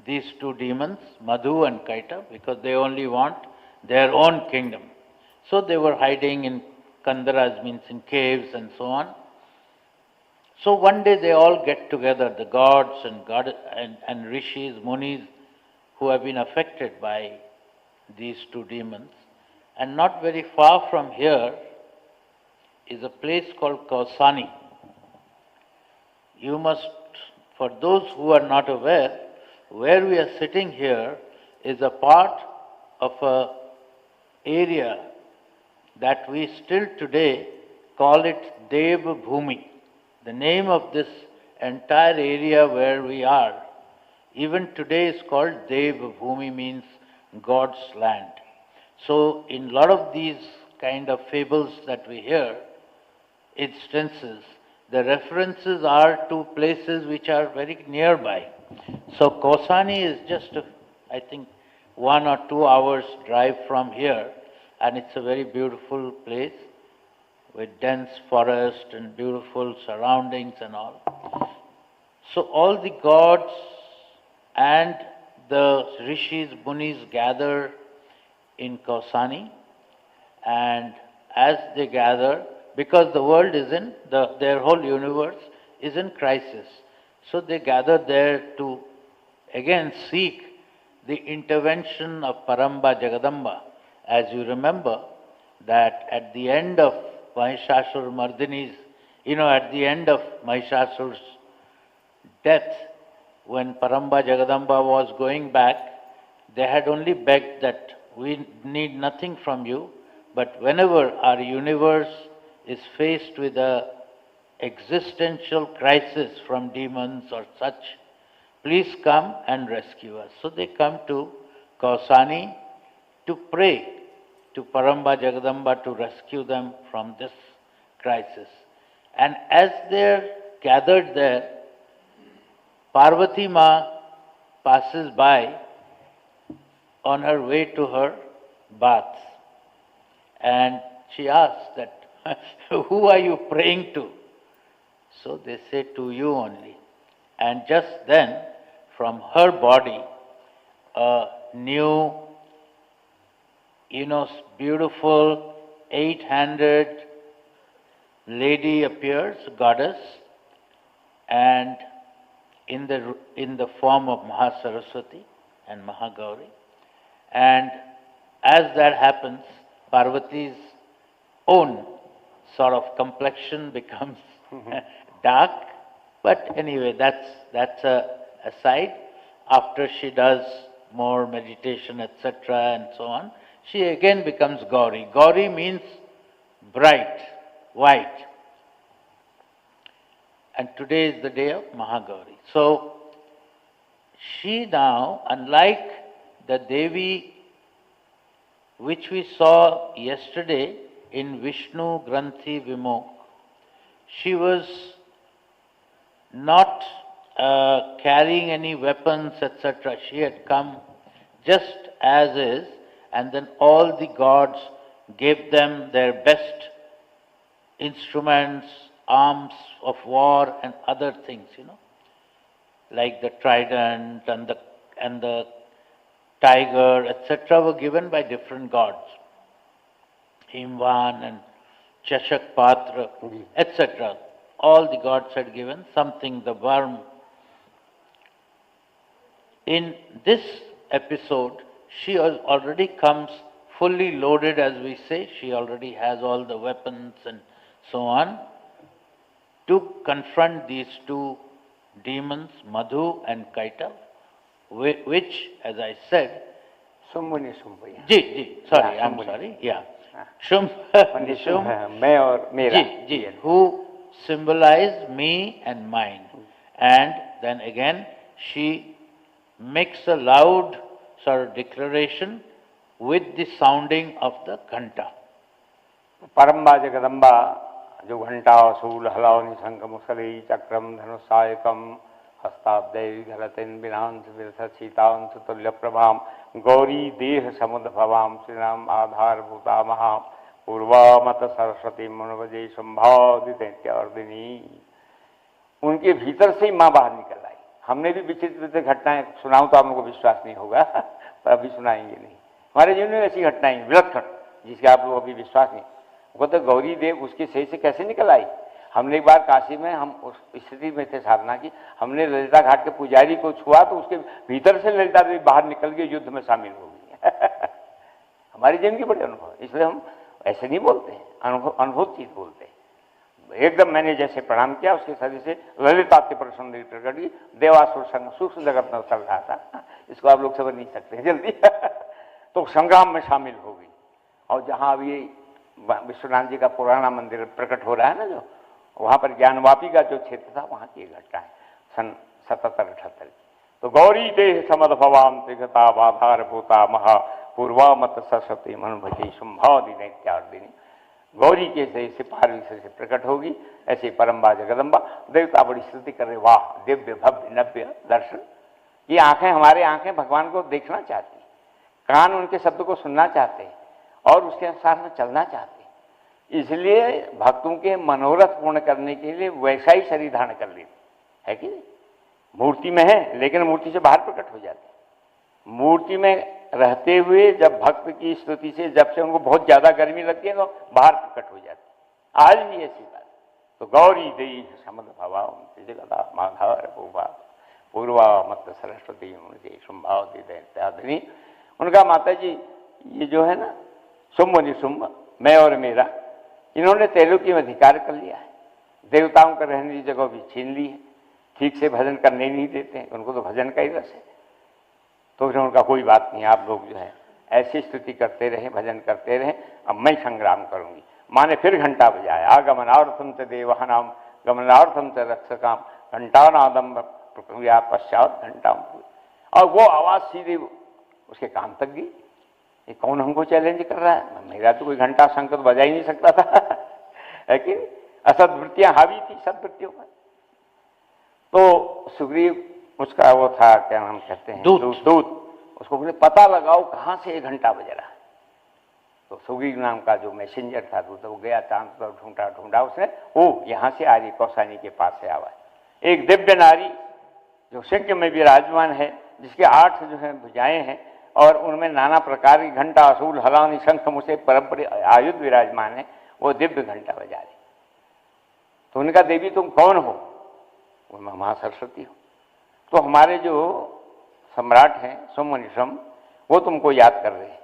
S3: these two demons, Madhu and Kaita, because they only want their own kingdom. So they were hiding in kandaras, means in caves and so on. So one day they all get together, the gods and rishis, munis, who have been affected by these two demons. And not very far from here is a place called Kausani. You must, for those who are not aware, where we are sitting here is a part of a area that we still today call it Dev Bhumi. The name of this entire area where we are, even today, is called Dev Bhumi, means God's land. So in a lot of these kind of fables that we hear, instances, the references are to places which are very nearby. So Kausani is just, I think, 1 or 2 hours drive from here, and it's a very beautiful place with dense forest and beautiful surroundings and all. So all the gods and the rishis, munis gather in Kausani, and as they gather, because the world is in, their whole universe is in crisis, so they gather there to again seek the intervention of Paramba Jagadamba. As you remember, that at the end of Mahishasur Mardini's, at the end of Mahishasur's death, when Paramba Jagadamba was going back, they had only begged that we need nothing from you, but whenever our universe is faced with a existential crisis from demons or such, please come and rescue us. So they come to Kausani to pray to Paramba Jagadamba to rescue them from this crisis. And as they're gathered there, Parvati Ma passes by on her way to her bath. And she asks that, who are you praying to? So they say, to you only. And just then, from her body, a new, beautiful 8-handed lady appears, goddess, and in the form of Mahasaraswati and Mahagauri. And as that happens, Parvati's own sort of complexion becomes dark. But anyway, that's a aside. After she does more meditation, etc., and so on, she again becomes Gauri. Gauri means bright, white. And today is the day of Mahagauri. So she now, unlike the Devi which we saw yesterday in Vishnu Granthi Vimokh, she was not carrying any weapons, etc. She had come just as is, and then all the gods gave them their best instruments, arms of war and other things, like the trident and the tiger, etc. were given by different gods. Himvan and Chashak Patra, etc. All the gods had given something, the worm. In this episode, she already comes fully loaded, as we say. She already has all the weapons and so on, to confront these two demons, Madhu and Kaita, which, as I said,
S1: Sumbuni Sumbaya.
S3: Sorry,
S1: Yeah,
S3: I'm
S1: Sumbuni.
S3: sorry, yeah.
S1: Ah.
S3: Shum,
S1: मैं और मेरा.
S3: who symbolize me and mine. And then again, she makes a loud sort of declaration with the sounding of the घंटा.
S1: परम्बा जगदम्बा जो घंटा शूल हलावनी शंख muesli चक्रम धनुषायकम हस्ताब्दय घलतिन विनांश विरथ सीतांश तुल्य प्रभाम गौरी देह समुद्र भवाम श्रीराम आधार भूता महा पूर्वामत सरस्वती मनोवजय संभादिनी। उनके भीतर से ही माँ बाहर निकल आई। हमने भी विचित्र घटनाएं सुनाऊं तो आप लोगों को विश्वास नहीं होगा, पर अभी सुनाएंगे नहीं। हमारे जीवन में ऐसी घटनाएं विलक्षण जिसके आप लोग अभी विश्वास नहीं। वो तो गौरी देव उसके सही से कैसे निकल आई। हमने एक बार काशी में हम उस स्थिति में थे साधना की, हमने ललिता घाट के पुजारी को छुआ तो उसके भीतर से ललिता देवी बाहर निकल के युद्ध में शामिल हो गई। हमारे जीवन के बड़े अनुभव, इसलिए हम ऐसे नहीं बोलते, अनुभव चीज बोलते हैं। एकदम मैंने जैसे प्रणाम किया उसके शरीर से ललिता के प्रसन्न प्रकट की, देवासुर संग सूक्ष्म जगत में चल रहा था, इसको आप लोग समझ नहीं सकते जल्दी। तो संग्राम में शामिल हो गई। और जहाँ अभी विश्वनाथ जी का पुराना मंदिर प्रकट हो रहा है ना, जो वहाँ पर ज्ञानवापी का जो क्षेत्र था वहाँ की घटना है सन 77-78 की। तो गौरी देह समद भवाम त्रिगता बाधार भूता महा पूर्वामत सरस्वती मन भजे संभावदी दैत्यार्दिनी। गौरी के से पार्वती से प्रकट होगी, ऐसे परम्बा जगदम्बा। देवता बड़ी स्तुति कर रहे, वाह दिव्य भव्य नव्य दर्शन। ये आंखें, हमारे आंखें भगवान को देखना चाहती, कान उनके शब्द को सुनना चाहते और उसके अनुसार में चलना चाहते। इसलिए भक्तों के मनोरथ पूर्ण करने के लिए वैसा ही शरीर धारण कर लेते है कि नहीं। मूर्ति में है लेकिन मूर्ति से बाहर प्रकट हो जाते। मूर्ति में रहते हुए जब भक्त की स्तुति से जब से उनको बहुत ज्यादा गर्मी लगती है तो बाहर प्रकट हो जाती। आज भी ऐसी बात। तो गौरी देही समद भवाम जगदा माधार भूभा पूर्वा मत सरस्वती मुझे संभाव दैत्यादिनी। उनका माता जी ये जो है ना शुंभ निशुंभ, मैं और मेरा, इन्होंने तेलुकी में अधिकार कर लिया है। देवताओं का रहने की जगह भी छीन ली है, ठीक से भजन करने नहीं देते हैं, उनको तो भजन का ही रस है। तो फिर उनका कोई बात नहीं, आप लोग जो है ऐसी स्तुति करते रहे, भजन करते रहे, अब मैं संग्राम करूंगी। माँ ने फिर घंटा बजाया, आगमनार्थम च देवानाम गमनार्थम च रक्षकाम घंटानादम प्रक्रिया पश्चात घंटा। और वो आवाज सीधे उसके कान तक गई। ये कौन हमको चैलेंज कर रहा है, मेरा तो कोई घंटा शंख तो बजा ही नहीं सकता था। है कि असदवृत्तियां हावी थी सदवृत्तियों पर। तो सुग्रीव उसका वो था, क्या नाम कहते हैं, दूत। उसको बोले पता लगाओ कहाँ से ये घंटा बज रहा है। तो सुग्रीव नाम का जो मैसेंजर था दूत, वो गया चांद पर, ढूंढा उसने, ओ यहाँ से आ रही, कौसानी के पास से आवा। एक दिव्य नारी जो सिंह में विराजमान है, जिसके 8 जो है भुजाएं हैं और उनमें नाना प्रकार की घंटा असूल हलानी शंख मुझे परंपरा आयुध विराजमान है, वो दिव्य घंटा बजा रही। तो उनका देवी तुम कौन हो? मैं मां सरस्वती हूँ। तो हमारे जो सम्राट हैं शुंभ निशुंभ, वो तुमको याद कर रहे हैं।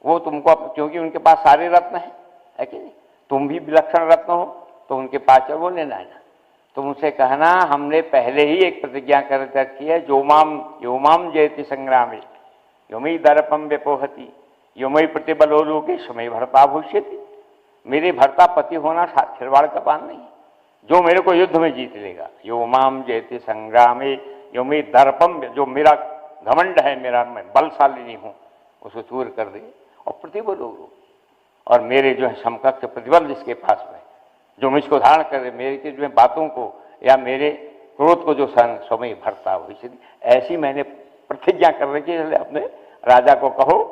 S1: वो तुमको, क्योंकि उनके पास सारे रत्न है कि नहीं, तुम भी विलक्षण रत्न हो, तो उनके पास चलो लेना है ना। तुम उनसे कहना हमने पहले ही एक प्रतिज्ञा कर रखी है, योमाम जयति संग्रामे योमई दर्पम व्यपोहति योमई प्रतिबलो लोके समय भरता भविष्यति। मेरे भरता पति होना खिलवाड़ का बात नहीं, जो मेरे को युद्ध में जीत लेगा। योमाम जयति संग्रामे योमई दर्पम, जो मेरा घमंड है, मेरा मैं बलशाली नहीं हूँ, उसको चूर कर दे। और प्रतिबलो, और मेरे जो है समकक्ष प्रतिबल जिसके पास में, जो मुझको धारण करे, मेरे जो है बातों को या मेरे क्रोध को जो समय भरता भविष्यति। ऐसी मैंने प्रतिज्ञा कर रखी है, अपने राजा को कहो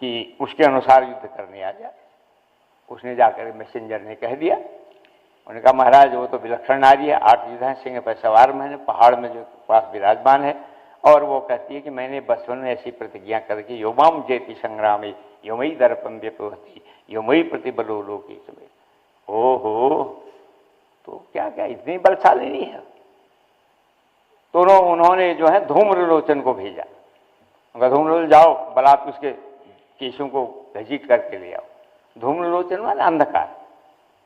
S1: कि उसके अनुसार युद्ध करने आ जाए। उसने जाकर मैसेंजर ने कह दिया। उन्होंने कहा महाराज वो तो विलक्षण नारी है, 8 युद्ध हैं, सिंह पर सवार मैंने पहाड़ में जो पास विराजमान है, और वो कहती है कि मैंने बचपन में ऐसी प्रतिज्ञा करके योमाम जयति संग्रामे योमई दर्पम व्यपोहति योमई प्रतिबलो लोके समय। ओहो, तो क्या क्या इतनी बलशाली नहीं है। तो उन्होंने जो है धूम्रलोचन को भेजा। उनका धूम्रलोचन जाओ बलात् उसके केशों को घसीट करके ले आओ। धूम्रलोचन वाला अंधकार,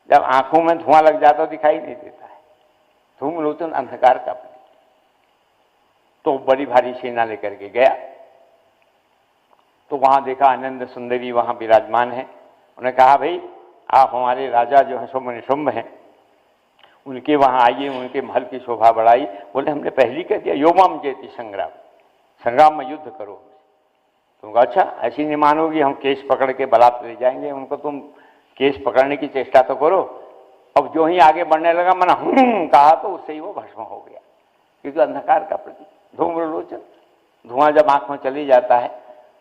S1: जब आंखों में धुआं लग जाता दिखाई नहीं देता है। धूम्रलोचन अंधकार का प्रतीक। तो बड़ी भारी सेना लेकर के गया, तो वहां देखा आनंद सुंदरी वहां विराजमान है। उन्होंने कहा भाई आप हमारे राजा जो है शुंभ निशुंभ हैं, उनके वहां आइए, उनके महल की शोभा बढ़ाई। बोले हमने पहली कह दिया योमाम जयति संग्राम, संग्राम में युद्ध करो। तुम कहा अच्छा ऐसी नहीं मानोगी, हम केस पकड़ के बलात् ले जाएंगे उनको, तुम केस पकड़ने की चेष्टा तो करो। अब जो ही आगे बढ़ने लगा मैंने कहा तो उससे ही वो भस्म हो गया, क्योंकि अंधकार का प्रतीक धूम्रलोचन। धुआं जब आंख में चली जाता है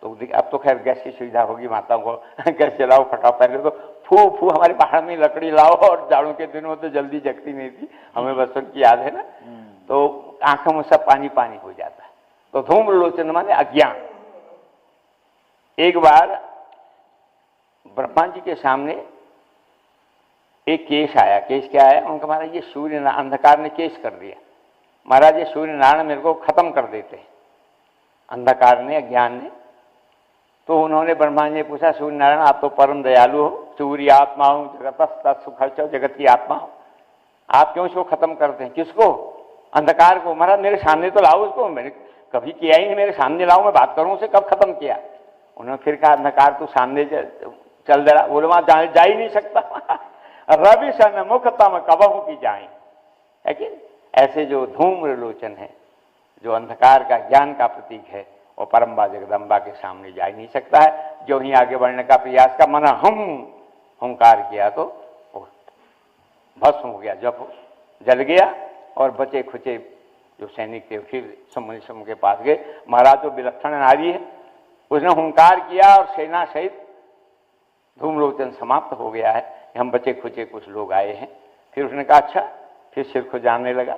S1: तो अब तो खैर गैस की सुविधा होगी माताओं को, गैस जलाओ फटा, पहले तो फू फू हमारे पहाड़ में लकड़ी लाओ, और जाड़ों के दिनों तो जल्दी जगती नहीं थी, हमें बचपन की याद है ना, तो आंखों में सब पानी पानी हो जाता है। तो धूम्रलोचन माने अज्ञान। एक बार ब्रह्मा जी के सामने एक केस आया। केस क्या आया? उनका महाराज ये सूर्य अंधकार ने केस कर दिया, महाराज ये सूर्य नारायण मेरे को खत्म कर देते हैं, अंधकार ने अज्ञान ने। तो उन्होंने ब्रह्मा जी ने पूछा सूर्य नारायण आप तो परम दयालु हो, सूर्य आत्मा हूं, जगत सुखर्च हो, जगत की आत्मा हो, आप क्यों इसको खत्म करते हैं? किसको? अंधकार को। महाराज मेरे सामने तो लाओ उसको, मैंने कभी किया ही नहीं, मेरे सामने लाओ, मैं बात करूं उसे, कब खत्म किया? उन्होंने फिर कहा अंधकार तू सामने चल दे रहा। बोले वहां जा ही नहीं सकता। रवि सन मुखतम कबहू की जाए, है कि ऐसे जो धूम्रलोचन है, जो अंधकार का ज्ञान का प्रतीक है, वो परम्बा जगदम्बा के सामने जा ही नहीं सकता है। जो ही आगे बढ़ने का प्रयास का मना हुंकार किया तो भस्म हो गया, जब जल गया। और बचे खुचे जो सैनिक थे फिर समुनि के पास गए, महाराज तो विलक्षण नारी है, उसने हुंकार किया और सेना सहित धूम्रलोचन समाप्त हो गया है, हम बचे खुचे कुछ लोग आए हैं। फिर उसने कहा अच्छा, फिर सिर को जानने लगा,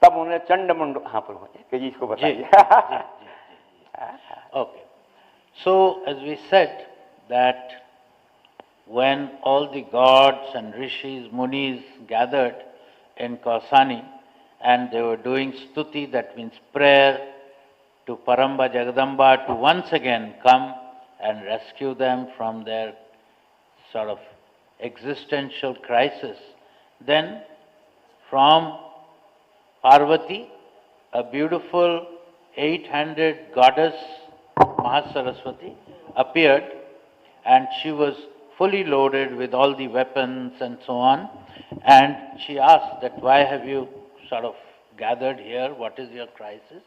S1: तब उन्हें चंड मुंड, हाँ पर कि जी इसको बताइए।
S3: Okay. So, as we said that when all the gods and rishis, munis gathered in Kausani and they were doing stuti, that means prayer to Paramba Jagadamba to once again come and rescue them from their sort of existential crisis, then from Parvati, a beautiful 800 goddess Mahasaraswati appeared, and she was fully loaded with all the weapons and so on, and she asked that why have you sort of gathered here, what is your crisis?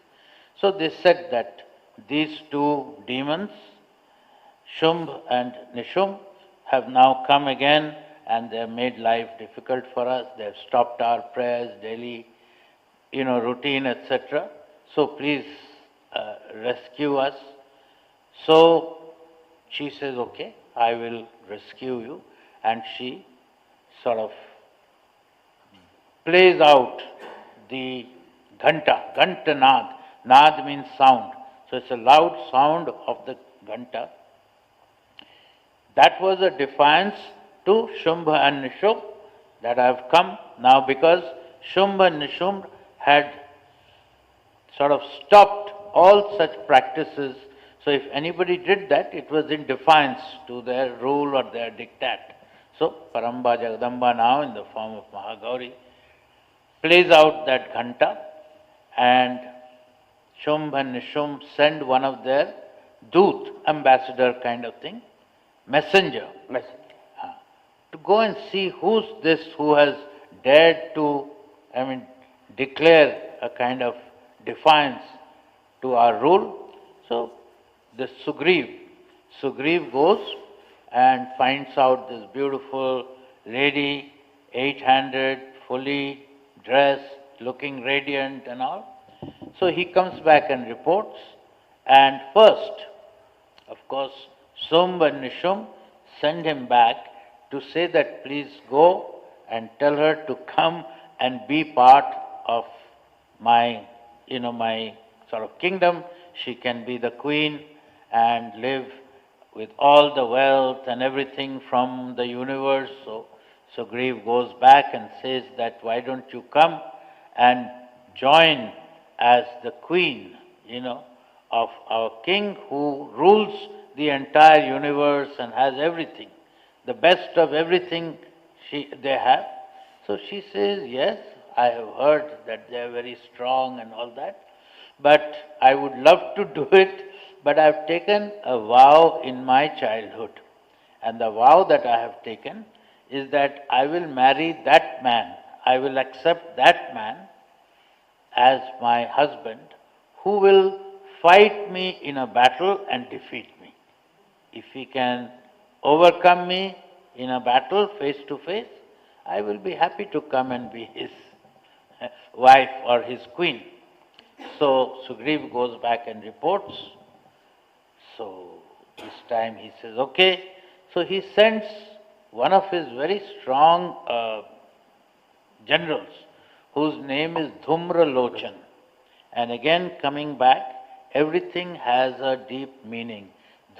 S3: So they said that these two demons, Shumbh and Nishumb, have now come again and they have made life difficult for us, they have stopped our prayers, daily routine, etc. So please rescue us. So she says, okay, I will rescue you. And she sort of plays out the ghanta, ghantanad. Nad means sound. So it's a loud sound of the ghanta. That was a defiance to Shumbha and Nishumb that I have come now, because Shumbha and Nishumb had sort of stopped all such practices. So if anybody did that, it was in defiance to their rule or their diktat. So Paramba Jagadamba now in the form of Mahagauri plays out that ghanta, and Shumbh and Nishumb send one of their doot, ambassador kind of thing, messenger, to go and see who's this who has dared to, declare a kind of defiance to our rule. So the Sugriv goes and finds out this beautiful lady, 800, fully dressed, looking radiant and all. So he comes back and reports, and first, of course, Shumbh and Nishumb send him back to say that please go and tell her to come and be part of my, my sort of kingdom. She can be the queen and live with all the wealth and everything from the universe. So Sugriv goes back and says that why don't you come and join as the queen, of our king who rules the entire universe and has everything, the best of everything they have. So she says, yes, I have heard that they are very strong and all that, but I would love to do it, but I have taken a vow in my childhood. And the vow that I have taken is that I will marry that man, I will accept that man as my husband, who will fight me in a battle and defeat me. If he can overcome me in a battle face to face, I will be happy to come and be his wife or his queen. So Sugriv goes back and reports. So this time he says, okay. So he sends one of his very strong generals, whose name is Dhumra Lochan. And again, coming back, everything has a deep meaning.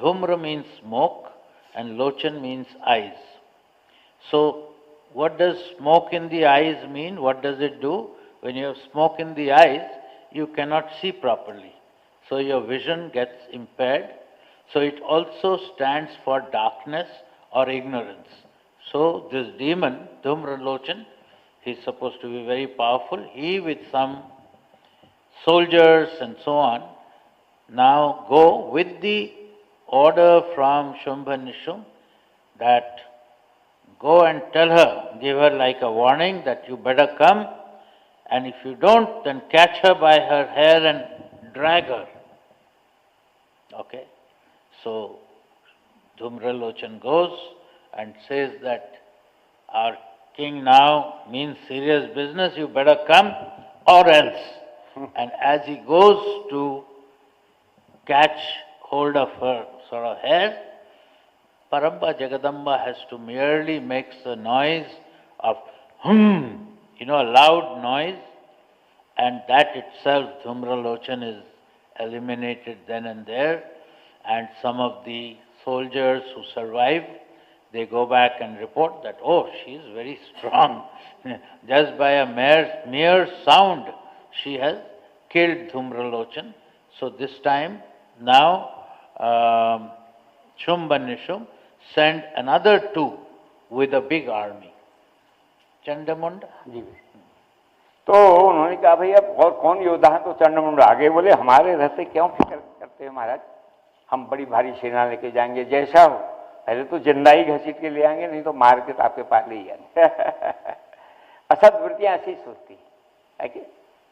S3: Dhumra means smoke and Lochan means eyes. So what does smoke in the eyes mean? What does it do? When you have smoke in the eyes, you cannot see properly. So your vision gets impaired. So it also stands for darkness or ignorance. So this demon, Dhumra Lochan, he's supposed to be very powerful. He with some soldiers and so on now go with the order from Shumbha Nishum that go and tell her, give her like a warning that you better come, and if you don't, then catch her by her hair and drag her. Okay? So Dhumra Lochan goes and says that our king now means serious business, you better come or else. And as he goes to catch hold of her sort of hair, Paramba Jagadamba has to merely make a noise of hum, a loud noise, and that itself, Dhumra Lochan is eliminated then and there, and some of the soldiers who survive, they go back and report that, oh, she is very strong. Just by a mere sound, she has killed Dhumra Lochan. So this time, now, Shumbha Nishum sent another two with a big army. Chandmund
S1: जी तो उन्होंने कहा भैया और कौन योद्धा है, तो चंडमुंड आगे बोले हमारे रहते क्यों फिक्र करते हैं महाराज, हम बड़ी भारी सेना लेके जाएंगे, जैसा हो पहले तो जिंदा ही घसीट के ले आएंगे, नहीं तो मार के तो आपके पास ले आएंगे। असद वृत्तियां ऐसी सोचती है कि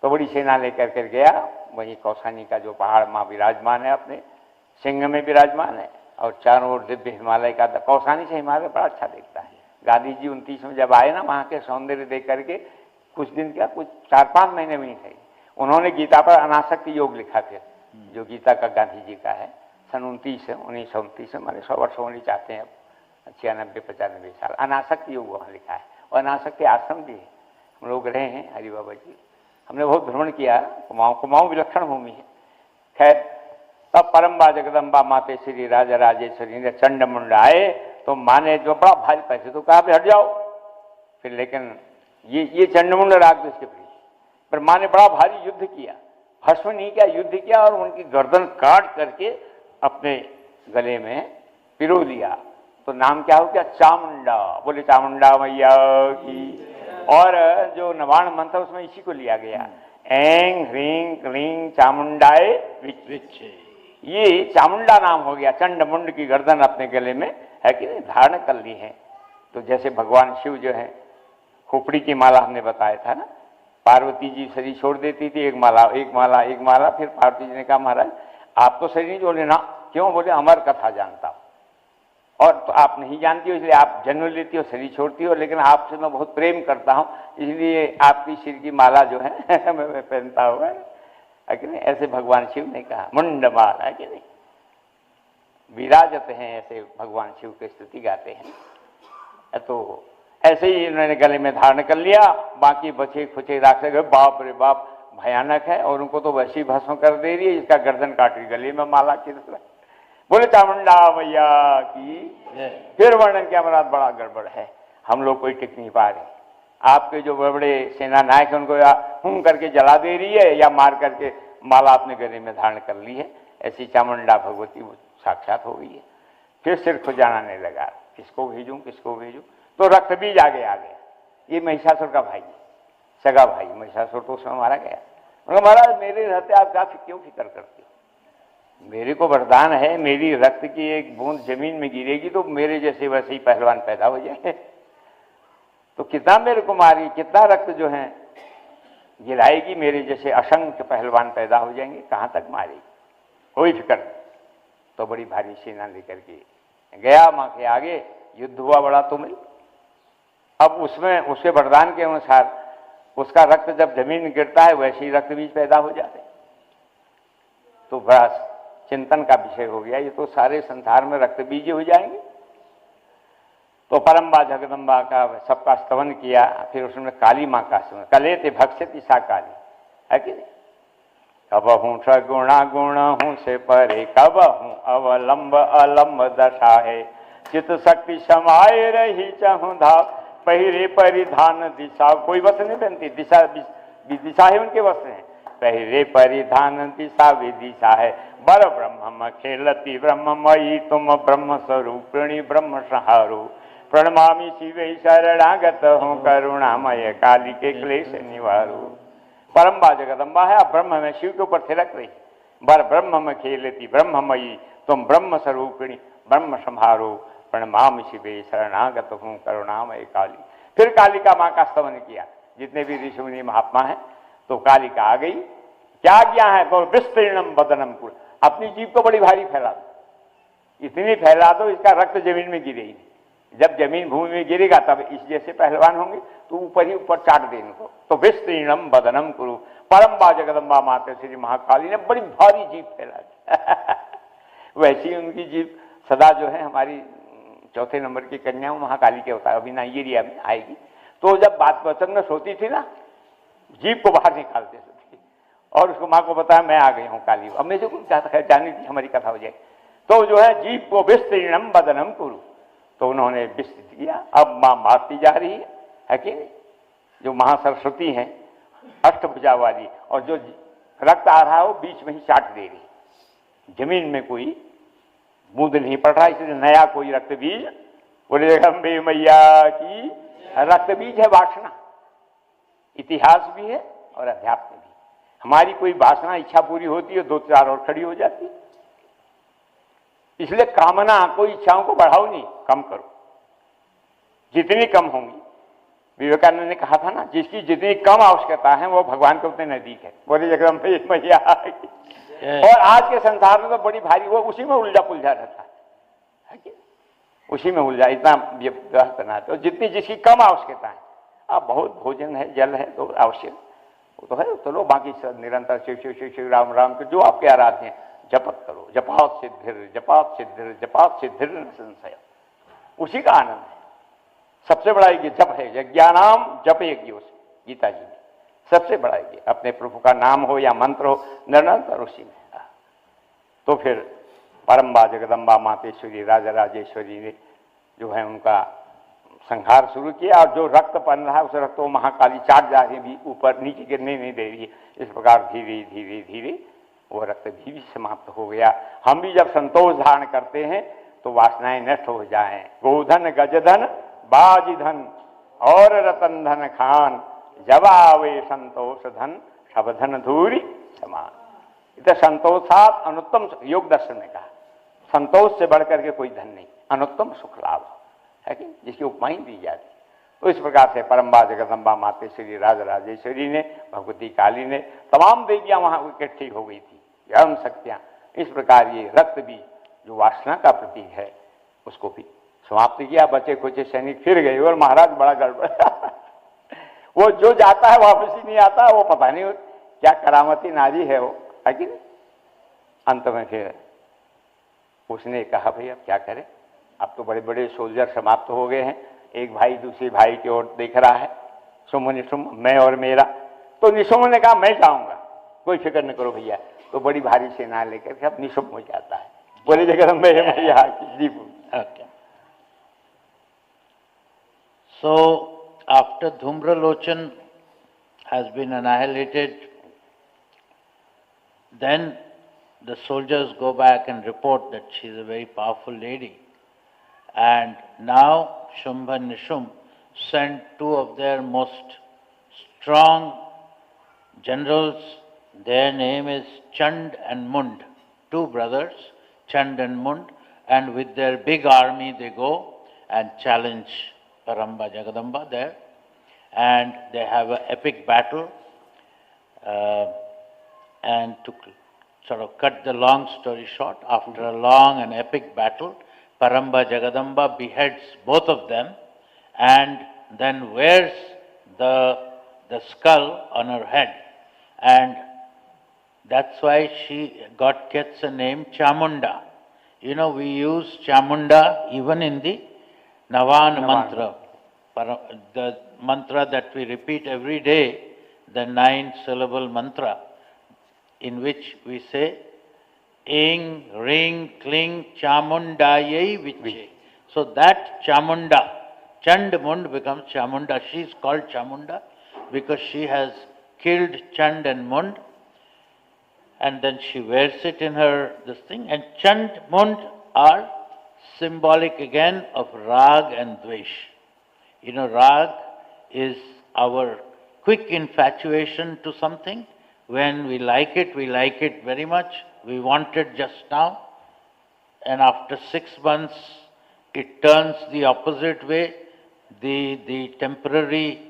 S1: तो बड़ी सेना लेकर कर गया, वही कौसानी का जो पहाड़ माँ विराजमान है, अपने सिंह में विराजमान है, और चारों ओर दिव्य हिमालय का, कौसानी से हिमालय बड़ा अच्छा दिखता है। गांधी जी 29 में जब आए ना, वहाँ के सौंदर्य देख करके कुछ दिन क्या, कुछ 4-5 महीने में नहीं थे, उन्होंने गीता पर अनासक्ति योग लिखा, फिर जो गीता का गांधी जी का है, सन 1929 में, माने 100 वर्ष होने चाहते हैं, 96-95 साल, अनासक्ति योग वहाँ लिखा है, और अनासक्ति आश्रम भी है, हम लोग रहे हैं, हरि बाबा जी, हमने बहुत भ्रमण किया, कुमाऊं विलक्षण भूमि है। खैर तब परम्बा जगदम्बा माते श्री राजा राजेश्वरी ने चंडमुंड आए, तो माँ ने जो बड़ा भारी पैसे तो कहा हट जाओ, फिर लेकिन ये चंडमुंड राक्षस के प्रिय, पर माँ ने बड़ा भारी युद्ध किया, भस्म नहीं किया, युद्ध किया, और उनकी गर्दन काट करके अपने गले में पिरो दिया। तो नाम क्या हो गया, चामुंडा। बोले चामुंडा मैया की। और जो नवाण मंत्र उसमें इसी को लिया गया, एंग ह्रीं क्लीं चामुंडाए विच, ये चामुंडा नाम हो गया। चंडमुंड की गर्दन अपने गले में है कि नहीं धारण कर ली है। तो जैसे भगवान शिव जो है, खोपड़ी की माला हमने बताया था ना, पार्वती जी शरीर छोड़ देती थी, एक माला एक माला एक माला, फिर पार्वती जी ने कहा महाराज आप तो शरीर जो लेना, क्यों? बोले अमर कथा जानता हूं, और तो आप नहीं जानती हो इसलिए आप जन्म लेती हो, शरीर छोड़ती हो, लेकिन आपसे मैं बहुत प्रेम करता हूं, इसलिए आपकी सिर की माला जो है मैं पहनता हुआ है कि नहीं। ऐसे भगवान शिव ने कहा, मुंड माला है कि नहीं, विराजत हैं, ऐसे भगवान शिव की स्तुति गाते हैं। तो ऐसे ही उन्होंने गले में धारण कर लिया, बाकी बचे खुचे राक्षस बाप रे बाप भयानक है, और उनको तो वैसी भस्म कर दे रही है, इसका गर्दन काट रही, गले में माला की तरह। बोले चामुंडा मैया की। फिर वर्णन किया महाराज बड़ा गड़बड़ है, हम लोग कोई टिक नहीं पा रहे, आपके जो बड़े बड़े सेना नायक हैं उनको या हूं करके जला दे रही है, या मार करके माला अपने गले में धारण कर ली है। ऐसी चामुंडा भगवती साक्षात हो गई है। फिर सिर खुजाने लगा, किसको भेजूं किसको भेजूं, तो रक्त बीज आ गया। ये महिषासुर का भाई, सगा भाई महिषासुर, तो उसमें मारा गया। महाराज मेरे रहते आप क्यों फिक्र करते हो, मेरे को वरदान है, मेरी रक्त की एक बूंद जमीन में गिरेगी तो मेरे जैसे वैसे ही पहलवान पैदा हो जाए। तो कितना मेरे को मारेगी, कितना रक्त जो है गिराएगी, मेरे जैसे असंख्य पहलवान पैदा हो जाएंगे, कहाँ तक मारेगी। कोई फिक्र नहीं। तो बड़ी भारी सेना लेकर के गया माँ के आगे, युद्ध हुआ बड़ा तुमरी। अब उसमें उसके वरदान के अनुसार उसका रक्त जब जमीन गिरता है वैसे ही रक्त बीज पैदा हो जाते। तो बड़ा चिंतन का विषय हो गया, ये तो सारे संसार में रक्त बीज हो जाएंगे। तो परम्बा जगदम्बा का सबका स्तवन किया। फिर उसने काली माँ का स्तवन, कले ते भक्षति सा काली, है कि नहीं। कब हूँ सगुणा गुण हूँ से परे, कब हूँ अवलंब अलंब दशा है, चित शक्ति समाये रही चहु धाव, पहिरे परिधान दिशा। कोई वस्त्र नहीं पहनती, दिशा दिशा है उनके वस्त्र हैं। पहिरे परिधान दिशा विदिशा है, बर ब्रह्म खेलती ब्रह्ममयी तुम ब्रह्म स्वरूपिणी ब्रह्म सहारो, प्रणमामि शिवे शरणागत हूँ करुणामय काली के क्लेश निवारो। परम्बा जगदम्बा है, अब ब्रह्म में शिव के ऊपर थिरक रही। बर ब्रह्म में खेलती ब्रह्ममयी तुम ब्रह्म स्वरूपिणी ब्रह्म संहारो, प्रणमामि शिवे शरणागत हूँ करुणामय काली। फिर कालिका माँ का स्तवन किया, जितने भी ऋषि मुनि महात्मा हैं। तो कालिका आ गई, क्या किया है, तो विस्तीर्णम बदनम कुल, अपनी जीभ को बड़ी भारी फैला दो, इतनी फैला दो इसका रक्त जमीन में गिरे ही नहीं। जब जमीन भूमि में गिरेगा तब इस जैसे पहलवान होंगे, तो ऊपर ही ऊपर चाट दे इनको। तो विस्तीर्णम बदनम कुरु, परम्बा जगदम्बा माता श्री महाकाली ने बड़ी भारी जीभ फैला दी। वैसी उनकी जीभ सदा जो है हमारी चौथे नंबर की कन्या महाकाली के होता है, अभी नाइजीरिया में आएगी। तो जब बात वचन में सोती थी ना, जीभ को बाहर निकालते थे और उसको माँ को बताया मैं आ गई हूँ काली। अब मैं जो कुछ जानी थी हमारी कथा हो जाए। तो जो है जीभ को विस्तीर्णम बदनम कुरु, तो उन्होंने विस्तृत किया। अब माँ मारती जा रही है कि नहीं, जो महासरस्वती हैं अष्टभुजा वाली, और जो रक्त आ रहा है वो बीच में ही चाट दे रही, जमीन में कोई बूंद नहीं पड़ रहा। इसलिए नया कोई रक्त बीज, बोले अम्बे मैया की। रक्त बीज है वासना, इतिहास भी है और अध्यात्म भी। हमारी कोई वासना इच्छा पूरी होती है, 2-4 और खड़ी हो जाती है। इसलिए कामना, कोई इच्छाओं को बढ़ाओ नहीं, कम करो, जितनी कम होंगी। विवेकानंद ने कहा था ना, जिसकी जितनी कम आवश्यकता है वो भगवान के उतने नजदीक है। बोले जगदम मैया। और आज के संसार में तो बड़ी भारी, वो उसी में उलझा पुलझा रहता है कि उसी में उलझा, इतना व्यस्त बनाते। और जितनी जिसकी कम आवश्यकता है, अब बहुत भोजन है, जल है तो आवश्यक वो तो है, चलो बाकी सब निरंतर शिव शिव शिव शिव राम राम के जो आपके आराध्य हैं जपत करो। जपात सिद्धिर जपात सिद्धिर जपात सिद्धिर न संशय, उसी का आनंद है। सबसे बड़ा ये जप है, यज्ञानाम जप यज्ञ, गीता जी में सबसे बड़ा ये अपने प्रभु का नाम हो या मंत्र हो, निरंतर उसी में। तो फिर परम्बा जगदम्बा मातेश्वरी राजा राजेश्वरी ने जो है उनका संहार शुरू किया। और जो रक्त बन रहा है उस रक्त को महाकाली चाट जा रही भी, ऊपर नीचे गिरने नहीं दे रही है। इस प्रकार धीरे धीरे धीरे वो रक्त भी समाप्त हो गया। हम भी जब संतोष धारण करते हैं तो वासनाएं नष्ट हो जाएं। गोधन गजधन बाजी धन और रतन धन खान, जब आवे संतोष धन सब धन धूरी समान। इतना संतोषात अनुत्तम, योग दर्शन में कहा संतोष से बढ़कर के कोई धन नहीं, अनुत्तम सुख लाभ है कि जिसकी उपमाई दी जाती। तो इस प्रकार से परम्बा जगदम्बा मातेश्वरी राजराजेश्वरी ने, भगवती काली ने, तमाम देवियां वहां इकट्ठी हो गई थी, यम शक्तियां। इस प्रकार ये रक्त भी जो वासना का प्रतीक है उसको भी समाप्त किया। बचे कुछ सैनिक फिर गए और महाराज बड़ा गड़बड़ वो जो जाता है वापस ही नहीं आता, वो पता नहीं क्या करामती नारी है वो, है कि नहीं। अंत में फिर उसने कहा भाई अब क्या करें, अब तो बड़े बड़े सोल्जर समाप्त हो गए हैं, एक भाई दूसरे भाई की ओर देख रहा है, सुम निशुम मैं और मेरा। तो निशुम ने कहा मैं जाऊंगा, कोई फिक्र न करो भैया। तो बड़ी भारी सेना लेकर के अब निशुम हो जाता है, बोले जगदम्बे मैया की।
S3: Okay. So, after Dhumralochan has been annihilated, then the soldiers go back and report that she is a very powerful lady. And now Shumbha and Nishum sent 2 of their most strong generals. Their name is Chand and Mund, 2 brothers, Chand and Mund, and with their big army they go and challenge Paramba Jagadamba there, and they have an epic battle. And to sort of cut the long story short, after a long and epic battle, Paramba Jagadamba beheads both of them and then wears the skull on her head. And that's why she gets a name Chamunda. You know, we use Chamunda even in the Navan mantra, the mantra that we repeat every day, the 9-syllable mantra, in which we say, Ing, Ring, Kling, Chamundayai Viche. So that Chamunda, Chand Mund becomes Chamunda. She is called Chamunda because she has killed Chand and Mund, and then she wears it in her this thing. And Chand, Mund are symbolic again of Rag and Dvesh. You know, Rag is our quick infatuation to something. When we like it very much. We want it just now. And after 6 months, it turns the opposite way. The temporary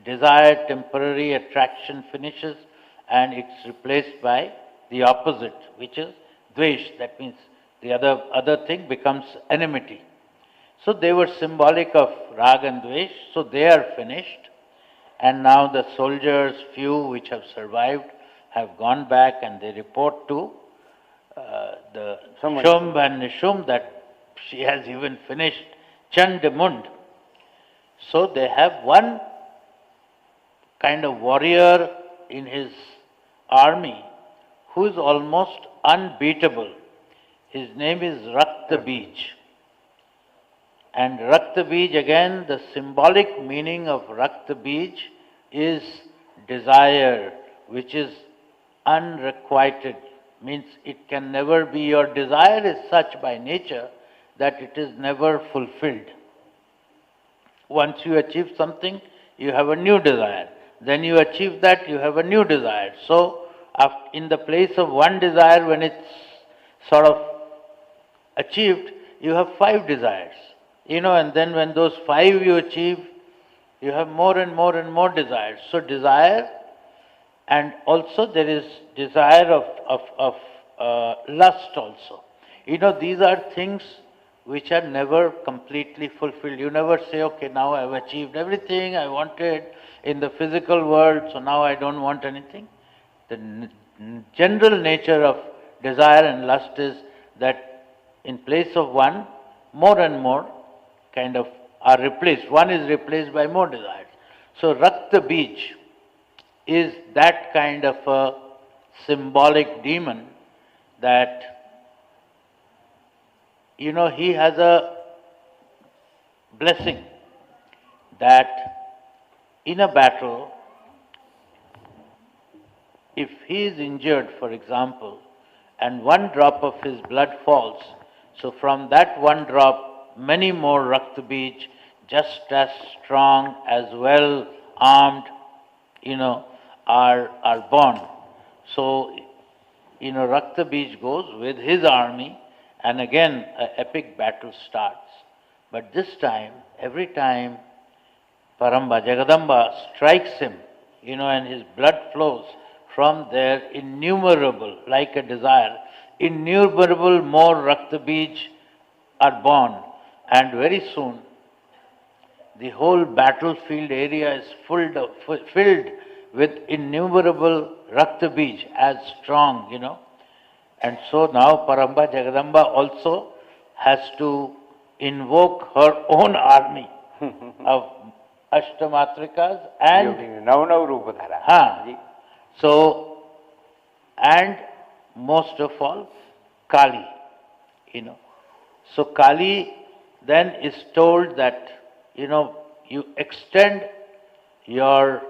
S3: desire, temporary attraction finishes, and it's replaced by the opposite, which is Dvesh. That means the other thing becomes enmity. So they were symbolic of Rag and Dvesh, so they are finished. And now the soldiers, few which have survived, have gone back and they report to the Shumb and Nishum that she has even finished Chandamund. So they have one kind of warrior in his army who is almost unbeatable. His name is Raktabij. And Raktabij, again, the symbolic meaning of Raktabij is desire, which is unrequited. Means it can never be, your desire is such by nature that it is never fulfilled. Once you achieve something, you have a new desire. Then you achieve that, you have a new desire. So, in the place of one desire, when it's sort of achieved, you have 5 desires. You know, and then when those 5 you achieve, you have more and more and more desires. So desire, and also there is desire of lust also. You know, these are things which are never completely fulfilled. You never say, okay, now I've achieved everything I wanted in the physical world, so now I don't want anything. The general nature of desire and lust is that in place of one, more and more kind of are replaced. One is replaced by more desires. So Rakta Bij is that kind of a symbolic demon that, you know, he has a blessing that in a battle, if he is injured, for example, and one drop of his blood falls, so from that one drop, many more Rakta Bij, just as strong, as well armed, you know, are born. So, you know, Rakta Bij goes with his army, and again an epic battle starts. But this time, every time Paramba Jagadamba strikes him, you know, and his blood flows, from there innumerable, like a desire, innumerable more Rakta Bij are born, and very soon the whole battlefield area is filled with innumerable Rakta Bij, as strong, you know. And so now Paramba Jagadamba also has to invoke her own army of Ashtamatrikas and so, and most of all, Kali, you know. So Kali then is told that, you know, you extend your,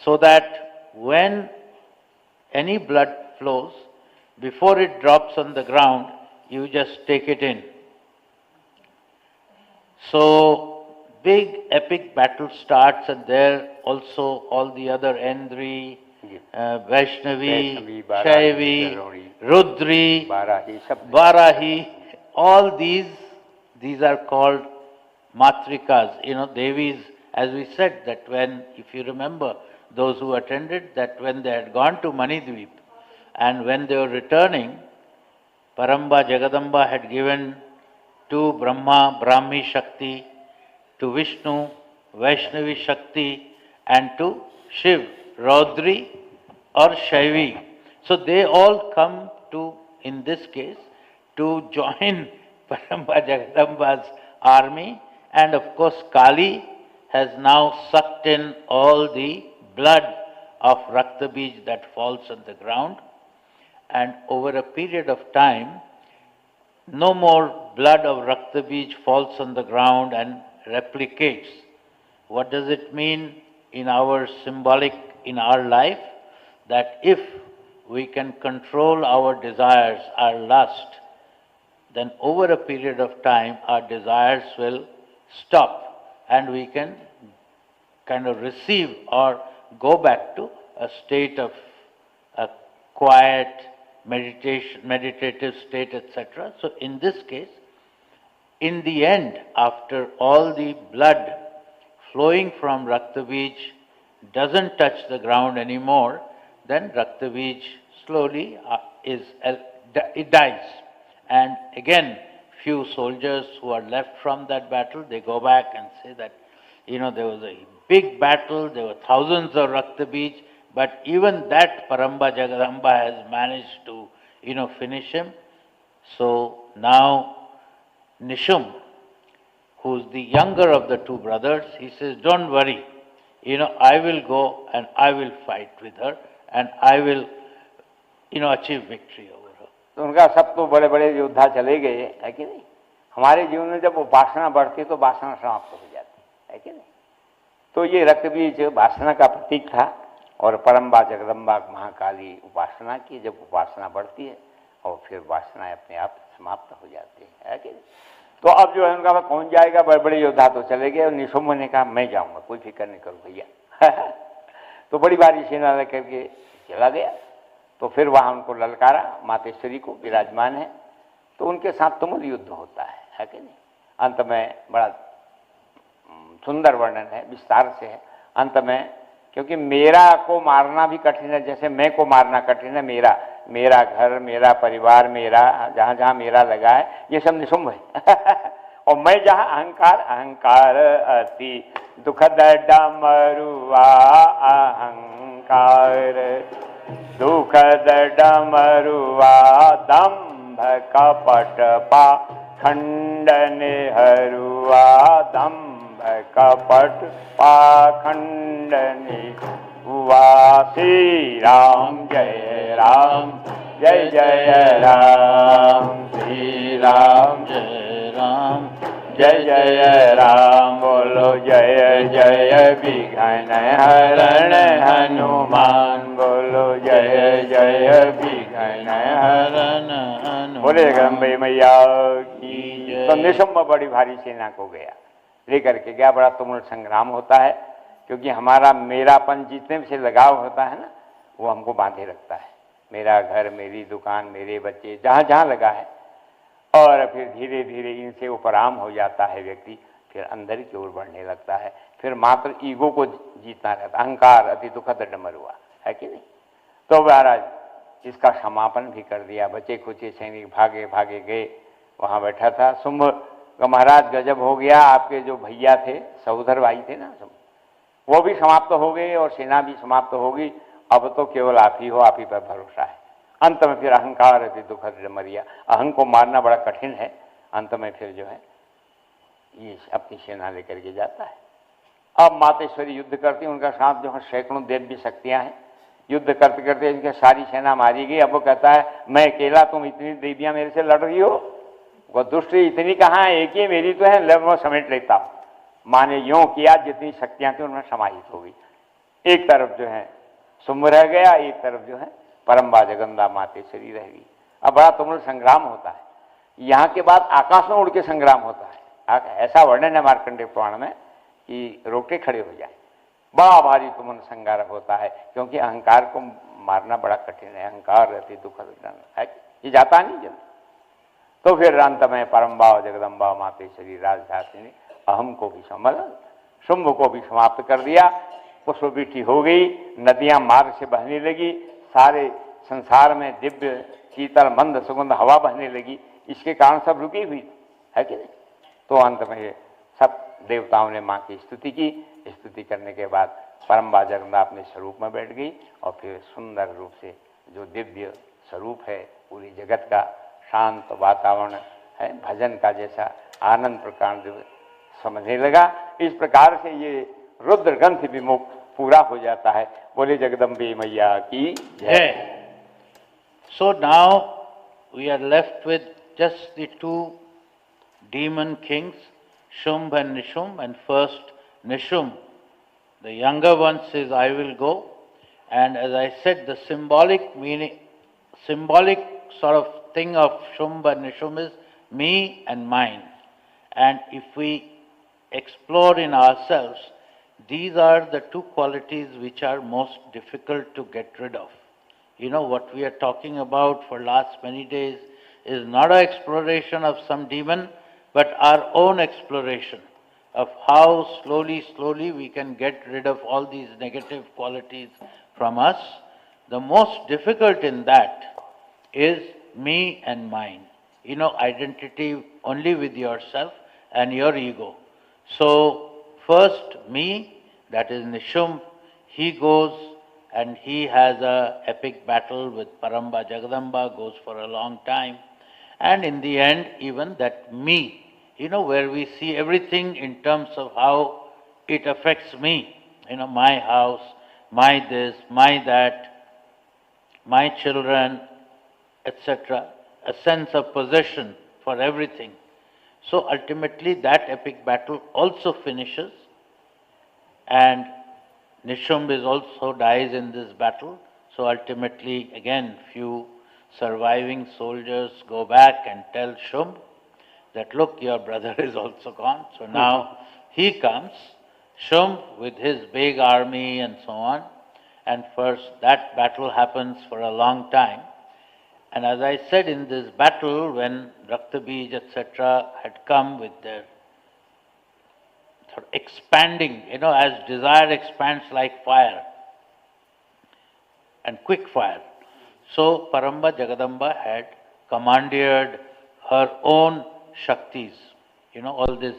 S3: so that when any blood flows, before it drops on the ground, you just take it in. So, big epic battle starts, and there also all the other Endri, Vaishnavi, Shaivi, Rudri, Varahi, all these are called Matrikas, you know, Devis, as we said that when, if you remember, those who attended, that when they had gone to Manidweep and when they were returning, Paramba Jagadamba had given to Brahma Brahmi Shakti, to Vishnu Vaishnavi Shakti, and to Shiv Raudri or Shaivi. So they all come to, in this case, to join Paramba Jagadamba's army, and of course Kali has now sucked in all the blood of Raktabij that falls on the ground, and over a period of time, no more blood of Raktabij falls on the ground and replicates. What does it mean in our symbolic, in our life? That if we can control our desires, our lust, then over a period of time our desires will stop and we can kind of receive or go back to a state of a quiet meditation, meditative state, etc. So in this case, in the end, after all the blood flowing from Raktabij doesn't touch the ground anymore, then Raktabij slowly it dies. And again, few soldiers who are left from that battle, they go back and say that, there was a big battle, there were thousands of Raktabij, but even that Paramba Jagadamba has managed to, finish him. So now Nishum, who's the younger of the two brothers, he says, don't worry, I will go and I will fight with her and I will, achieve victory over her.
S1: तो उनका सब तो बड़े बड़े योद्धा चले गए, है कि नहीं? हमारे जीवन में जब उपासना बढ़ती तो वासना समाप्त हो जाती है कि नहीं? तो ये रक्तबीज वासना का प्रतीक था और परम्बा जगदम्बा महाकाली उपासना की। जब उपासना बढ़ती है और फिर वासनाएं अपने आप समाप्त हो जाती है कि नहीं? तो अब जो है उनका वह कौन जाएगा? बड़े बड़े योद्धा तो चले गए और निशुम्भ ने कहा मैं जाऊंगा, कोई फिक्र नहीं करो भैया। तो बड़ी भारी सेना लेकर के चला गया। तो फिर वहां उनको ललकारा, मातेश्वरी को विराजमान है, तो उनके साथ तुमुल युद्ध होता है कि नहीं? अंत में बड़ा सुंदर वर्णन है, विस्तार से है अंत में, क्योंकि मेरा को मारना भी कठिन है, जैसे मैं को मारना कठिन है। मेरा घर, मेरा परिवार, मेरा जहां जहां मेरा लगा है, ये सब निशुम्भ है। और मैं जहां अहंकार अति दुखद डमरुआ, अहंकार दुखद डमरुआ, दंभ कपट पाखंड हरुआ, दंभ कपट पाखंड हुआ। श्री राम जय राम, जय जय राम, श्री राम
S3: जय राम,
S1: जय जय राम। बोलो जय जय विघ्न हरण हनुमान, बोलो जय जय विघ्न हरण हनुमान। बोले जगदम्बे मैया की। तो निशुम्भ बड़ी भारी सेना को गया, लेकर के गया। बड़ा तुमुल संग्राम होता है, क्योंकि हमारा मेरापन जितने से लगाव होता है ना, वो हमको बांधे रखता है। मेरा घर, मेरी दुकान, मेरे बच्चे, जहाँ जहाँ लगा है। और फिर धीरे धीरे इनसे उपराम हो जाता है व्यक्ति, फिर अंदर की ओर बढ़ने लगता है, फिर मात्र ईगो को जीतना रहता। अहंकार अति दुखद डमरुआ, है कि नहीं? तो महाराज इसका समापन भी कर दिया। बचे खुचे सैनिक भागे भागे गए, वहाँ बैठा था शुंभ का। महाराज गजब हो गया, आपके जो भैया थे, सहोदर भाई थे ना, सब वो भी समाप्त हो गए और सेना भी समाप्त हो गई। अब तो केवल आप ही हो, आप ही पर भरोसा है। अंत में फिर अहंकार अति दुखद डमरिया, अहं को मारना बड़ा कठिन है। अंत में फिर जो है ये अपनी सेना लेकर के जाता है। अब मातेश्वरी युद्ध करती है, उनका साथ जो है सैकड़ों देवी शक्तियां हैं। युद्ध करते करते इनकी सारी सेना मारी गई। अब वो कहता है मैं अकेला, तुम इतनी देवियां मेरे से लड़ रही हो? वो दुष्टी इतनी कहाँ है, एक ही मेरी तो है, मैं समेट लेता हूँ। माने यूं किया, जितनी शक्तियां थी उनमें समाहित हो गई। एक तरफ जो है शुंभ रह गया, एक तरफ जो है परम्बा जगदम्बा मातेश्वरी रह गई। अब बड़ा तुमुल संग्राम होता है। यहाँ के बाद आकाश में उड़ के संग्राम होता है। ऐसा वर्णन है मार्कंडेय पुराण में कि रोके खड़े हो जाए। बड़ा भारी तुमुल संग्राम होता है, क्योंकि अहंकार को मारना बड़ा कठिन है। अहंकार रहती दुखद है, ये जाता नहीं जल्दी। तो फिर अंत में परम्बा जगदम्बा मातेश्वरी राजधात्री ने अहम को भी संभल, शुंभ को भी समाप्त कर दिया। पुष्पवृष्टि हो गई, नदियां मार्ग से बहने लगी, सारे संसार में दिव्य शीतल मंद सुगंध हवा बहने लगी। इसके कारण सब रुकी हुई है कि नहीं? तो अंत में ये सब देवताओं ने माँ की स्तुति की। स्तुति करने के बाद परम्बा जगदम्बा अपने स्वरूप में बैठ गई और फिर सुंदर रूप से जो दिव्य स्वरूप है पूरी जगत का, शांत वातावरण है, भजन का जैसा आनंद प्रकार समझने लगा। इस प्रकार से ये रुद्र ग्रंथ विमुख पूरा हो जाता है। बोले जगदम्बे मैया की जय।
S3: So now we are left with just the two demon kings, Shumb and Nishum, and first Nishum, the younger one, says, I will go. And as I said, the symbolic meaning, symbolic sort of thing of Shumb and Nishum is me and mine. And if we explore in ourselves, these are the two qualities which are most difficult to get rid of. You know, what we are talking about for last many days is not an exploration of some demon, but our own exploration of how slowly we can get rid of all these negative qualities from us. The most difficult in that is me and mine. You know, identity only with yourself and your ego. So, first me, that is Nishum, he goes and he has a epic battle with Paramba Jagadamba, goes for a long time. And in the end, even that me, you know, where we see everything in terms of how it affects me, you know, my house, my this, my that, my children, etc., a sense of possession for everything. So ultimately that epic battle also finishes, and Nishum is also dies in this battle. So ultimately again few surviving soldiers go back and tell Shumb that, look, your brother is also gone. So now he comes, Shumb with his big army and so on, and first that battle happens for a long time. And as I said, in this battle, when Raktabij, etc., had come with their sort of expanding, you know, as desire expands like fire and quick fire. So Paramba Jagadamba had commandeered her own Shaktis, you know, all this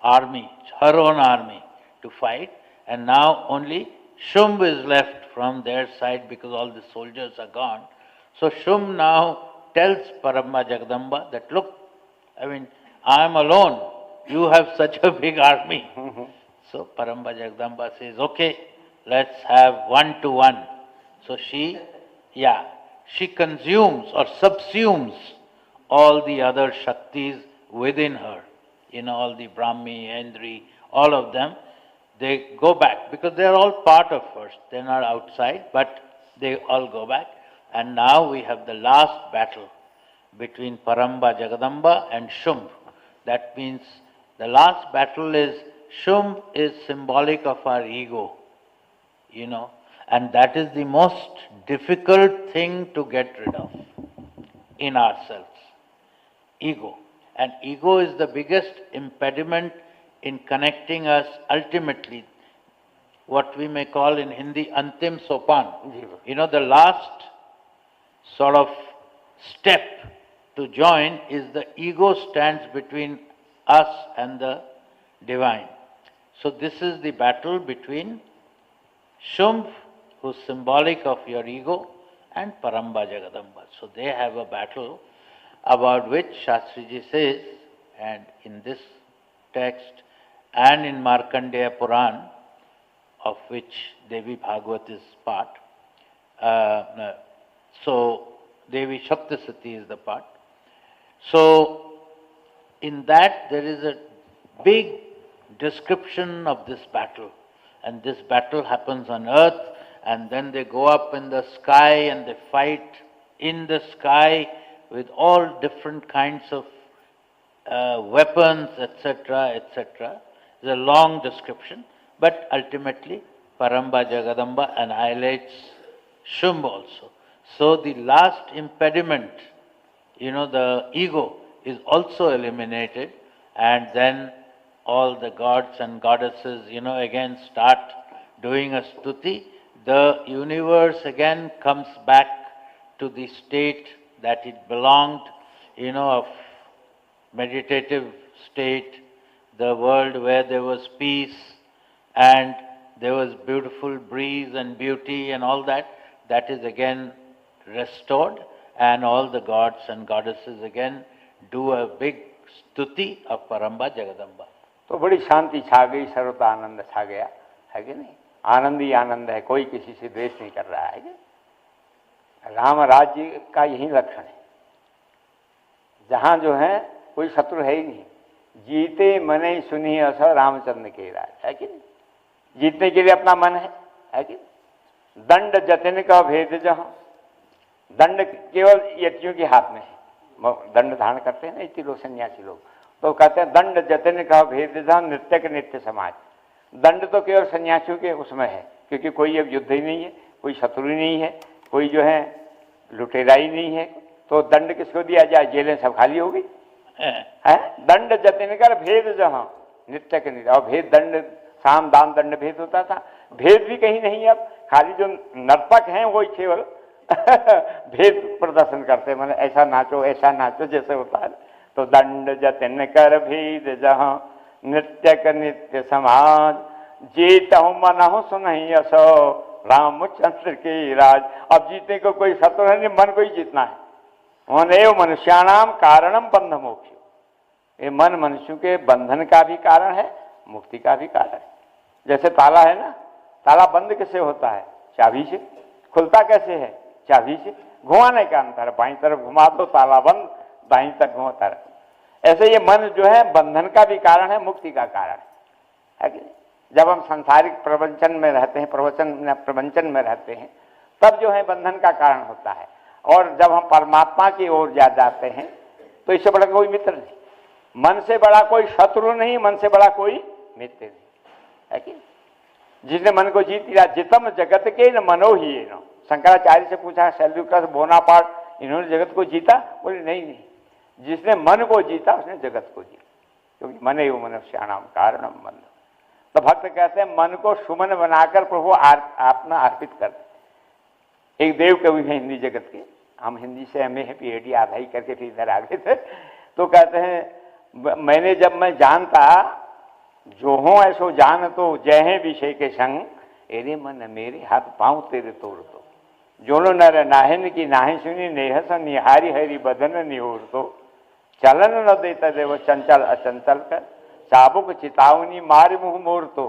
S3: army, her own army to fight, and now only Shumb is left from their side because all the soldiers are gone. So Shumb now tells Paramba Jagadamba that, look, I mean, I am alone. You have such a big army. So Paramba Jagadamba says, okay, let's have 1-to-1. So she consumes or subsumes all the other Shaktis within her. You know, all the Brahmi, Indri, all of them, they go back because they are all part of her. They are not outside, but they all go back. And now we have the last battle between Paramba Jagadamba and Shumb. That means the last battle is, Shumb is symbolic of our ego, you know, and that is the most difficult thing to get rid of in ourselves. Ego. And ego is the biggest impediment in connecting us ultimately, what we may call in Hindi, Antim Sopan. You know, the last sort of step to join is the ego stands between us and the divine. So this is the battle between Shumb, who is symbolic of your ego, and Paramba Jagadamba. So they have a battle about which Shastriji says, and in this text and in Markandeya Puran, of which Devi Bhagavad is part, so Devi Shaptasati is the part. So in that there is a big description of this battle, and this battle happens on earth, and then they go up in the sky and they fight in the sky with all different kinds of weapons, etc., etc. It's a long description, but ultimately Paramba Jagadamba annihilates Shumb also. So the last impediment, you know, the ego, is also eliminated, and then all the gods and goddesses, you know, again start doing a stuti, the universe again comes back to the state that it belonged, of meditative state, the world where there was peace and there was beautiful breeze and beauty and all that, that is again restored, and all the gods and goddesses again do a big stuti of Paramba Jagadamba.
S1: तो बड़ी शांति छा गई, सर्वता आनंद छा गया, है कि नहीं? आनंद ही आनंद है, कोई किसी से द्वेष नहीं कर रहा है। राम राज्य का यही लक्षण है, जहां जो है कोई शत्रु है ही नहीं। जीते मने सुनी अस रामचंद्र के राज, है कि नहीं? जीतने के लिए अपना मन है कि नहीं? दंड जतिन का भेद जहां, दंड केवल यतियों के हाथ में है, दंड धारण करते हैं ना इतने लोग, सन्यासी लोग, तो कहते हैं दंड जतिन का भेद जहां नित्य के नित्य समाज। दंड तो केवल सन्यासियों के उसमें है, क्योंकि कोई अब युद्ध ही नहीं है, कोई शत्रु ही नहीं है, कोई जो है लुटेरा ही नहीं है, तो दंड किसको दिया जाए? जेलें सब खाली हो गई है। दंड जतिन कर भेद जहां नित्य के नित्य, और भेद दंड साम दान दंड भेद होता था, भेद भी कहीं नहीं है अब, खाली जो नर्तक हैं वही केवल भेद प्रदर्शन करते, मतलब ऐसा नाचो जैसे होता है। तो दंड जतिन कर भेद जहां नित्य का नित्य समाज, जीतहु मनहु सुनहि असो रामचंद्र के राज। अब जीतने को कोई शत्रु नहीं, मन को ही जीतना है। मन एव मनुष्याणाम कारणम बंध मोक्ष, ये मन मनुष्यों के बंधन का भी कारण है, मुक्ति का भी कारण है। जैसे ताला है ना, ताला बंद कैसे होता है? चाबी से। खुलता कैसे है? चाबी से। घुमाने का अंतर है, बाईं तरफ घुमा दो ताला बंद, दाईं तरफ घुमाता रहे। ऐसे ये मन जो है बंधन का भी कारण है, मुक्ति का कारण है कि नहीं? जब हम सांसारिक प्रवंचन में रहते हैं, प्रवंचन में रहते हैं, तब जो है बंधन का कारण होता है। और जब हम परमात्मा की ओर जाते हैं तो इससे बड़ा कोई मित्र नहीं, मन से बड़ा कोई शत्रु नहीं, मन से बड़ा कोई मित्र नहीं, है कि? जिसने मन को जीत लिया, जितम जगत के न मनो ही न। शंकराचार्य से पूछा, सेल्यूकस बोनापार्ट, इन्होंने जगत को जीता? बोले नहीं, जिसने मन को जीता उसने जगत को जीता, क्योंकि मन एव मनुष्याणाम कारणम बंध। तो भक्त कहते हैं मन को सुमन बनाकर प्रभु अपना अर्पित कर। एक देव कवि है हिंदी जगत के, हम हिंदी से एमए है, पीएचडी आधा ही करके फिर इधर आ गए थे, तो कहते हैं मैंने जब मैं जानता जो हो ऐसो जान तो जय है विषय के संग, एरे मन मेरे हाथ पांव तेरे तोड़ दो। जोनो नर नाहन की नाहे सुनी, नेहस निहारी हरि बदन निहोर दो। चलन न देता देव चंचल अचंचल कर, चाबुक चितावनी मार मुंह मोर तो।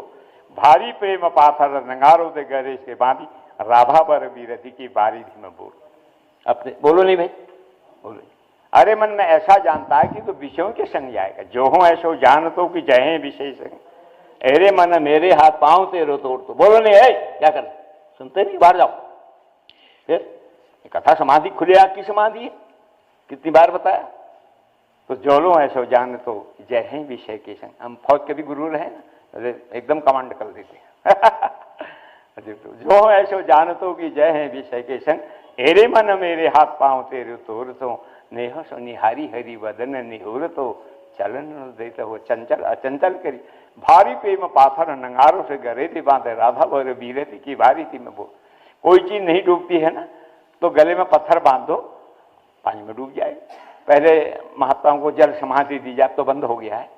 S1: भारी प्रेम पाथर नंगारो दे गरे से बांधी, राभा बर बीरति की बारी थी में बोल। अपने बोलो नहीं भाई, बोलो। अरे मन में ऐसा जानता है कि तो विषयों के संग जाएगा। जो हो ऐसो जान तो कि जय विषय संग, अरे मन मेरे हाथ पांव तेरो तोड़ तो। बोलो नहीं है, क्या कर सुनते नहीं, बाहर जाओ। फिर कथा समाधि खुले आग की समाधि है, कितनी बार बताया। तो जो लो ऐसो जान तो जय है विषय के संग। हम फौज के भी गुरु रहे ना, एकदम कमांड कर देते हैं जो हो ऐसो जान तो कि जय है विषय के संग, एरे मन मेरे हाथ पांव तेरे तोड़ तो। नेह सो निहारी हरि वदन निहोर तो। चलन देता हो चंचल अचंचल करी, भारी प्रेम पाथर नंगारों से गरे थी बांधे, राधा वर बीरती की भारी थी में बोल। कोई चीज नहीं डूबती है ना, तो गले में पत्थर बांध दो, पानी में डूब जाए। पहले महात्माओं को जल समाधि दी जाए, तो बंद हो गया है,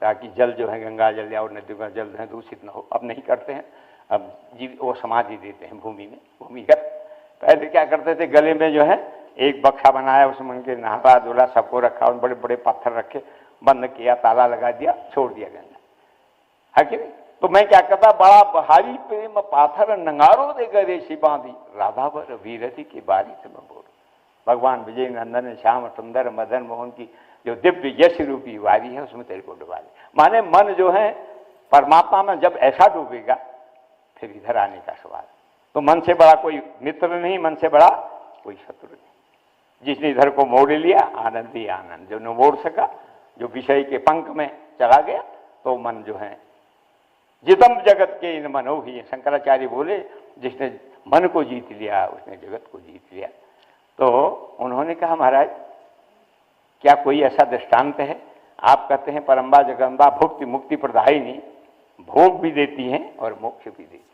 S1: ताकि जल जो है गंगा जल या और नदियों का जल है दूषित न हो। अब नहीं करते हैं, अब जीव वो समाधि देते हैं भूमि में, भूमिगत। पहले क्या करते थे, गले में जो है एक बक्सा बनाया, उसमें उनके नहाता धुला सबको रखा, और बड़े बड़े पत्थर रखे, बंद किया, ताला लगा दिया, छोड़ दिया गंगा, है कि नहीं। तो मैं क्या करता, बड़ा भारी प्रेम पाथर नंगारो दे गरे सी बांधी, राधा वर वीरति की बारी से मैं बोल। भगवान विजय नंदन श्याम सुंदर मदन मोहन की जो दिव्य यश रूपी वारी है, उसमें तेरे को डुबा दे। माने मन जो है परमात्मा में जब ऐसा डूबेगा, फिर इधर आने का सवाल। तो मन से बड़ा कोई मित्र नहीं, मन से बड़ा कोई शत्रु नहीं। जिसने इधर को मोड़ लिया, आनंद ही आनंद। जो न मोड़ सका, जो विषय के पंख में चला गया, तो मन जो है जितम जगत के इन मनो ही। शंकराचार्य बोले, जिसने मन को जीत लिया उसने जगत को जीत लिया। तो उन्होंने कहा, महाराज क्या कोई ऐसा दृष्टांत है? आप कहते हैं परम्बा जगदम्बा भुक्ति मुक्ति प्रदायिनी, भोग भी देती हैं और मोक्ष भी देती हैं।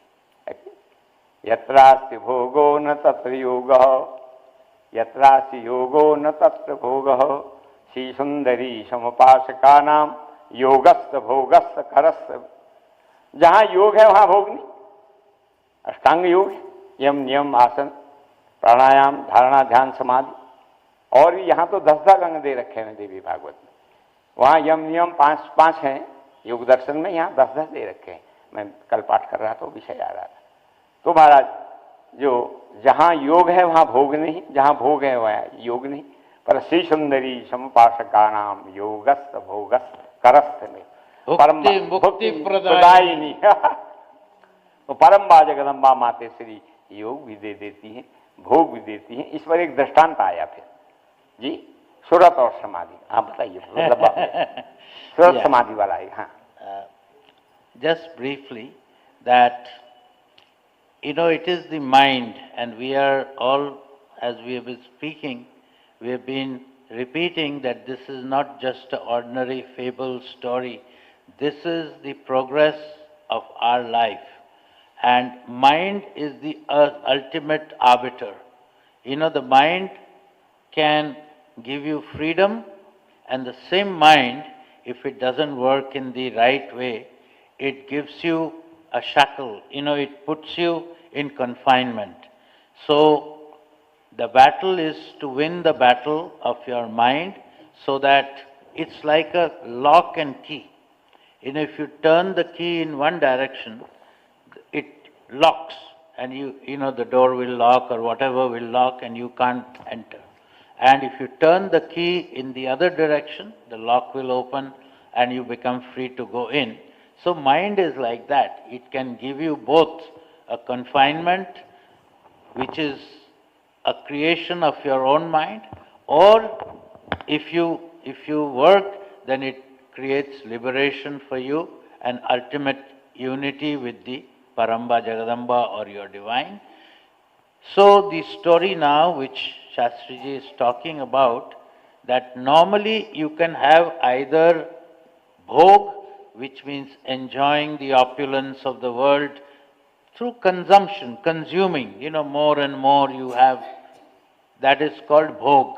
S1: यत्रास्ति भोगो न तत्र योगः, यत्रास्ति योगो न तत्र भोगः, श्री सुंदरी समुपासकानाम योगस्थ भोगस्थ करस्थ। जहाँ योग है वहाँ भोग नहीं। अष्टांग योग है, यम नियम आसन प्राणायाम धारणा ध्यान समाधि, और यहाँ तो 10 अंग दे रखे हैं देवी भागवत में। वहाँ यम नियम 5 हैं योग दर्शन में, यहाँ 10 दे रखे हैं। मैं कल पाठ कर रहा था, विषय आ रहा था। तो महाराज जो जहाँ योग है वहाँ भोग नहीं, जहाँ भोग है वहाँ योग नहीं। पर श्री सुंदरी समुपासका नाम योगस्थ भोगस्थ करस्थ में परम मुक्ति प्रदायिनी तो परम्बा जगदम्बा माते श्री योग भी दे देती हैं, भोग भी देती हैं। इस पर एक दृष्टांत आया फिर जी, सुरत और समाधि। आप बताइए सुरत समाधि वाला है। हाँ,
S3: just briefly that it is the mind, and we are all, as we have been speaking, we have been repeating that this is not just an ordinary fable story. This is the progress of our life, and mind is the ultimate arbiter. The mind can give you freedom, and the same mind, if it doesn't work in the right way, it gives you a shackle, it puts you in confinement. So the battle is to win the battle of your mind, so that it's like a lock and key. If you turn the key in one direction, it locks, and the door will lock or whatever will lock, and you can't enter. And if you turn the key in the other direction, the lock will open and you become free to go in. So mind is like that. It can give you both a confinement, which is a creation of your own mind, or if you work, then it creates liberation for you and ultimate unity with the Paramba Jagadamba or your divine. So the story now which Shastriji is talking about, that normally you can have either bhog, which means enjoying the opulence of the world through consumption, consuming, more and more you have. That is called bhog,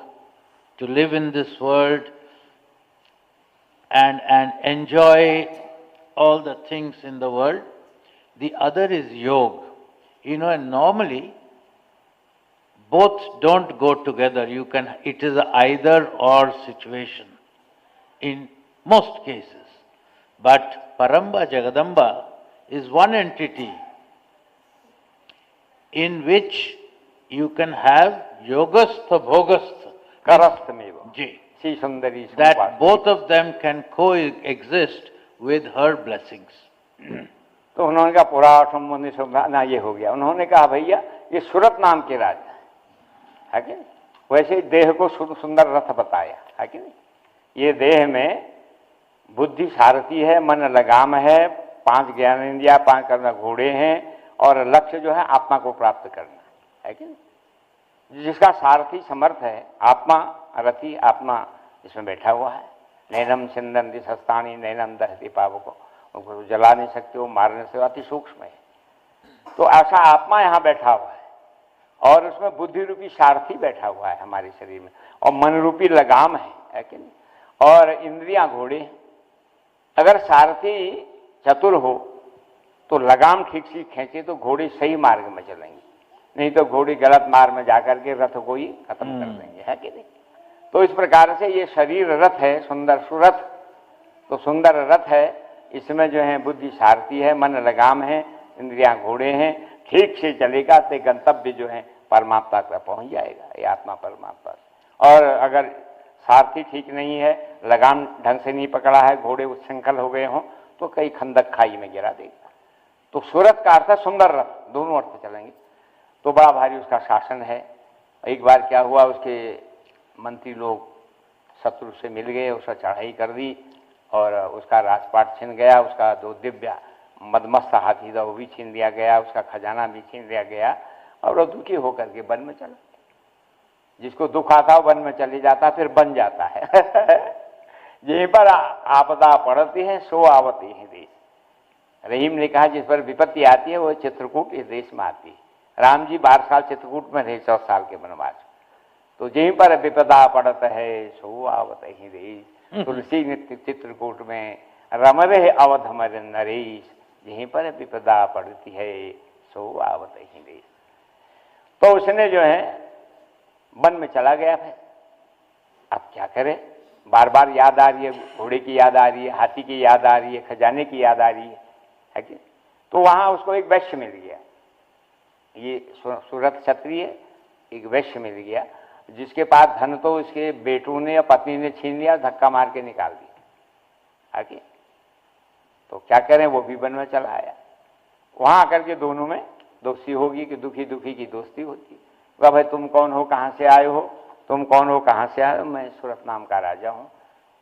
S3: to live in this world and enjoy all the things in the world. The other is yoga. And normally both don't go together. It is an either or situation in most cases. But Paramba Jagadamba is one entity in which you can have yogastha bhogastha
S1: karasthameva.
S3: Ji.
S1: Shri Sundari.
S3: That both of them can coexist with her blessings.
S1: तो उन्होंने कहा पुरा संबंधी ना ये हो गया। उन्होंने कहा भैया ये सूरत नाम के राजा है कि नहीं, वैसे देह को सुंदर रथ बताया है कि नहीं। ये देह में बुद्धि सारथी है, मन लगाम है, 5 ज्ञानेंद्रियां, 5 कर्म घोड़े हैं, और लक्ष्य जो है आत्मा को प्राप्त करना है कि नहीं। जिसका सारथी समर्थ है, आत्मा रथी, आत्मा इसमें बैठा हुआ है। नैनम सिंदन दिशस्तानी नैनम दहती पावको, उसको जला नहीं सकते, वो मारने से अति सूक्ष्म है। तो ऐसा आत्मा यहाँ बैठा हुआ है, और उसमें बुद्धि रूपी सारथी बैठा हुआ है हमारे शरीर में, और मन रूपी लगाम है कि नहीं, और इंद्रियां घोड़े। अगर सारथी चतुर हो तो लगाम ठीक से खींचे तो घोड़े सही मार्ग में चलेंगे, नहीं तो घोड़े गलत मार्ग में जाकर के रथ को ही खत्म कर देंगे, है कि नहीं। तो इस प्रकार से ये शरीर रथ है, सुंदर सुरथ, तो सुंदर रथ है, इसमें जो है बुद्धि सारथी है, मन लगाम है, इंद्रियां घोड़े हैं। ठीक से चलेगा तो गंतव्य जो है परमात्मा तक पहुंच जाएगा, ये आत्मा परमात्मा। और अगर सारथी ठीक नहीं है, लगाम ढंग से नहीं पकड़ा है, घोड़े उच्छृंखल हो गए हों, तो कई खंदक खाई में गिरा देगा। तो सूरत का अर्थ है सुंदर रथ, दोनों अर्थ चलेंगे। तो बड़ा भारी उसका शासन है। एक बार क्या हुआ, उसके मंत्री लोग शत्रु से मिल गए, उसका चढ़ाई कर दी, और उसका राजपाट छिन गया, उसका 2 दिव्य मदमस्त हाथी था वो भी छीन लिया गया, उसका खजाना भी छीन लिया गया, और वो दुखी होकर के वन में चला। जिसको दुख आता वन में चले जाता, फिर बन जाता है। यहीं पर आपदा पड़ती है, सो आवती है देश, रहीम ने कहा जिस पर विपत्ति आती है वो चित्रकूट इस देश में आती है। राम जी 12 साल चित्रकूट में रहे, 100 साल के वनवास। तो जहीं पर विपदा पड़त है सो आवत ही देश, तुलसी नित्य चित्रकूट में रम रहे अवध मर नरेश, यहीं पर विपदा पड़ती है सो आवत ही देश। तो उसने जो है वन में चला गया है। अब क्या करे, बार बार याद आ रही है, घोड़े की याद आ रही है, हाथी की याद आ रही है, खजाने की याद आ रही है कि? तो वहां उसको एक वैश्य मिल गया, ये सूरत क्षत्रिय, एक वैश्य मिल गया जिसके पास धन तो उसके बेटों ने या पत्नी ने छीन लिया, धक्का मार के निकाल दिया आगे। तो क्या करें, वो भी वन में चला आया। वहां आकर के दोनों में दोस्ती होगी कि दुखी दुखी की दोस्ती होती। वह भाई तुम कौन हो, कहाँ से आए हो, तुम कौन हो, कहाँ से आए हो? मैं सूरत नाम का राजा हूँ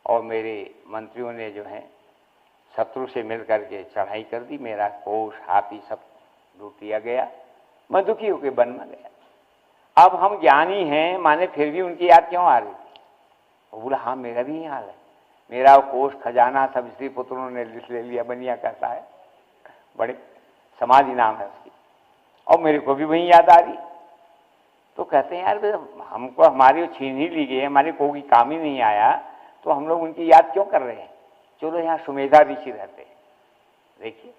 S1: और मेरे मंत्रियों ने जो है शत्रु से मिल करके चढ़ाई कर दी, मेरा कोष हाथी सब लूट लिया गया, मैं दुखी होकर वन में गया। अब हम ज्ञानी हैं माने फिर भी उनकी याद क्यों आ रही थी? वो बोला हाँ मेरा भी यही हाल है, मेरा कोष खजाना सब स्त्री पुत्रों ने ले लिया, बनिया कहता है, बड़े समाधि नाम है उसकी, और मेरे को भी वही याद आ रही। तो कहते हैं यार हमको हमारी छीन ही ली गई, हमारे कोई काम ही नहीं आया, तो हम लोग उनकी याद क्यों कर रहे हैं? चलो यहाँ सुमेधा ऋषि रहते हैं, देखिए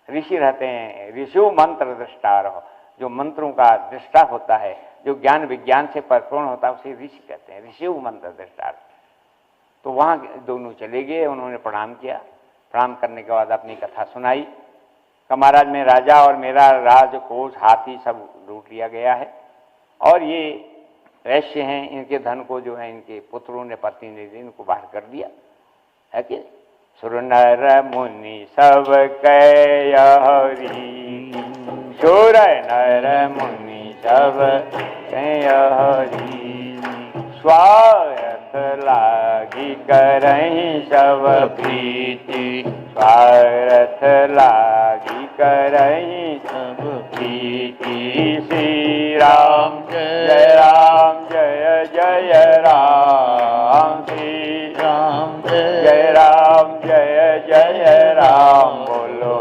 S1: ऋषि रहते हैं, ऋषियों मंत्र दृष्टा रहो, जो मंत्रों का दृष्टा होता है, जो ज्ञान विज्ञान से परिपूर्ण होता है उसे ऋषि कहते हैं, ऋषियों मंत्र दृष्टा। तो वहाँ दोनों चले गए, उन्होंने प्रणाम किया, प्रणाम करने के बाद अपनी कथा सुनाई कि महाराज मैं राजा और मेरा राजकोष हाथी सब लूट लिया गया है, और ये वैश्य हैं, इनके धन को जो है इनके पुत्रों ने पत्नी ने इनको बाहर कर दिया है कि सुर नर मुनि सब कहरी, सुर नर मुनि सब कहरी, स्वार्थ लागी करहीं सब प्रीति, स्वार्थ लागी करहीं सब प्रीति। श्री राम जय राम जय जय राम, श्री राम जय राम जय जय राम, बोलो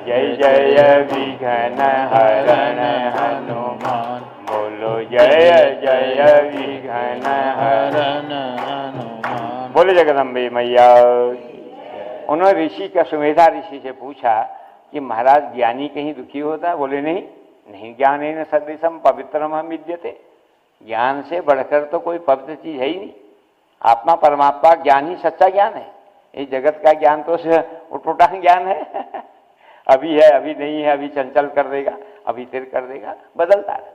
S1: जय जय विघ्न हरण हनुमान, बोलो जय जय विघ्न हरण हनुमान, बोले जगदम्बे मैया। उन्होंने ऋषि का सुमेधा ऋषि से पूछा कि महाराज ज्ञानी कहीं दुखी होता है? बोले नहीं, नहीं ज्ञान है न सदृशम पवित्रम हम विद्यते, ज्ञान से बढ़कर तो कोई पवित्र चीज है ही नहीं। आत्मा परमात्मा ज्ञान ही सच्चा ज्ञान है, इस जगत का ज्ञान तो उठोटा ज्ञान है अभी है अभी नहीं है, अभी चंचल कर देगा, अभी फिर कर देगा, बदलता है।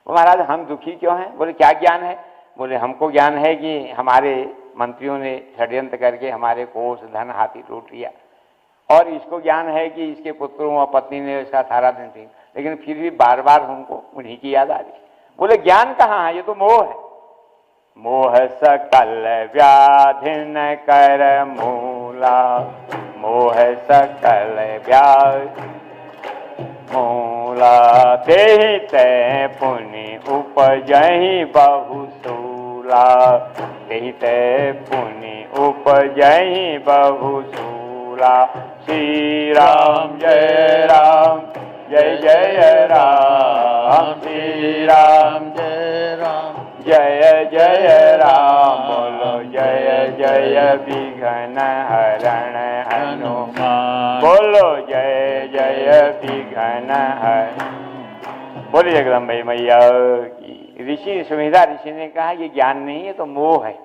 S1: महाराज हम दुखी क्यों हैं? बोले क्या ज्ञान है? बोले हमको ज्ञान है कि हमारे मंत्रियों ने षड्यंत्र करके हमारे कोष धन हाथी लूट लिया, और इसको ज्ञान है कि इसके पुत्रों और पत्नी ने इसका सारा दिन थी, लेकिन फिर भी बार बार हमको उन्हीं की याद आ रही। बोले ज्ञान कहाँ है? ये तो मोह है। मोह सकल व्याधि न कर मूला, मोह सकल व्याधि मूला, तेहि ते पुनि उपजहि बहुसूला, तेहि ते पुनि उपजहि बहुसूला। श्री राम जय राम जय जय राम, श्री राम जय राम जय जय राम, बोलो जय जय विघ्न हरण हनुमान, बोलो जय जय विघ्न हरण। बोले जगदम्बे मैया की। ऋषि सुमेधा ऋषि ने कहा ये ज्ञान नहीं है तो मोह है,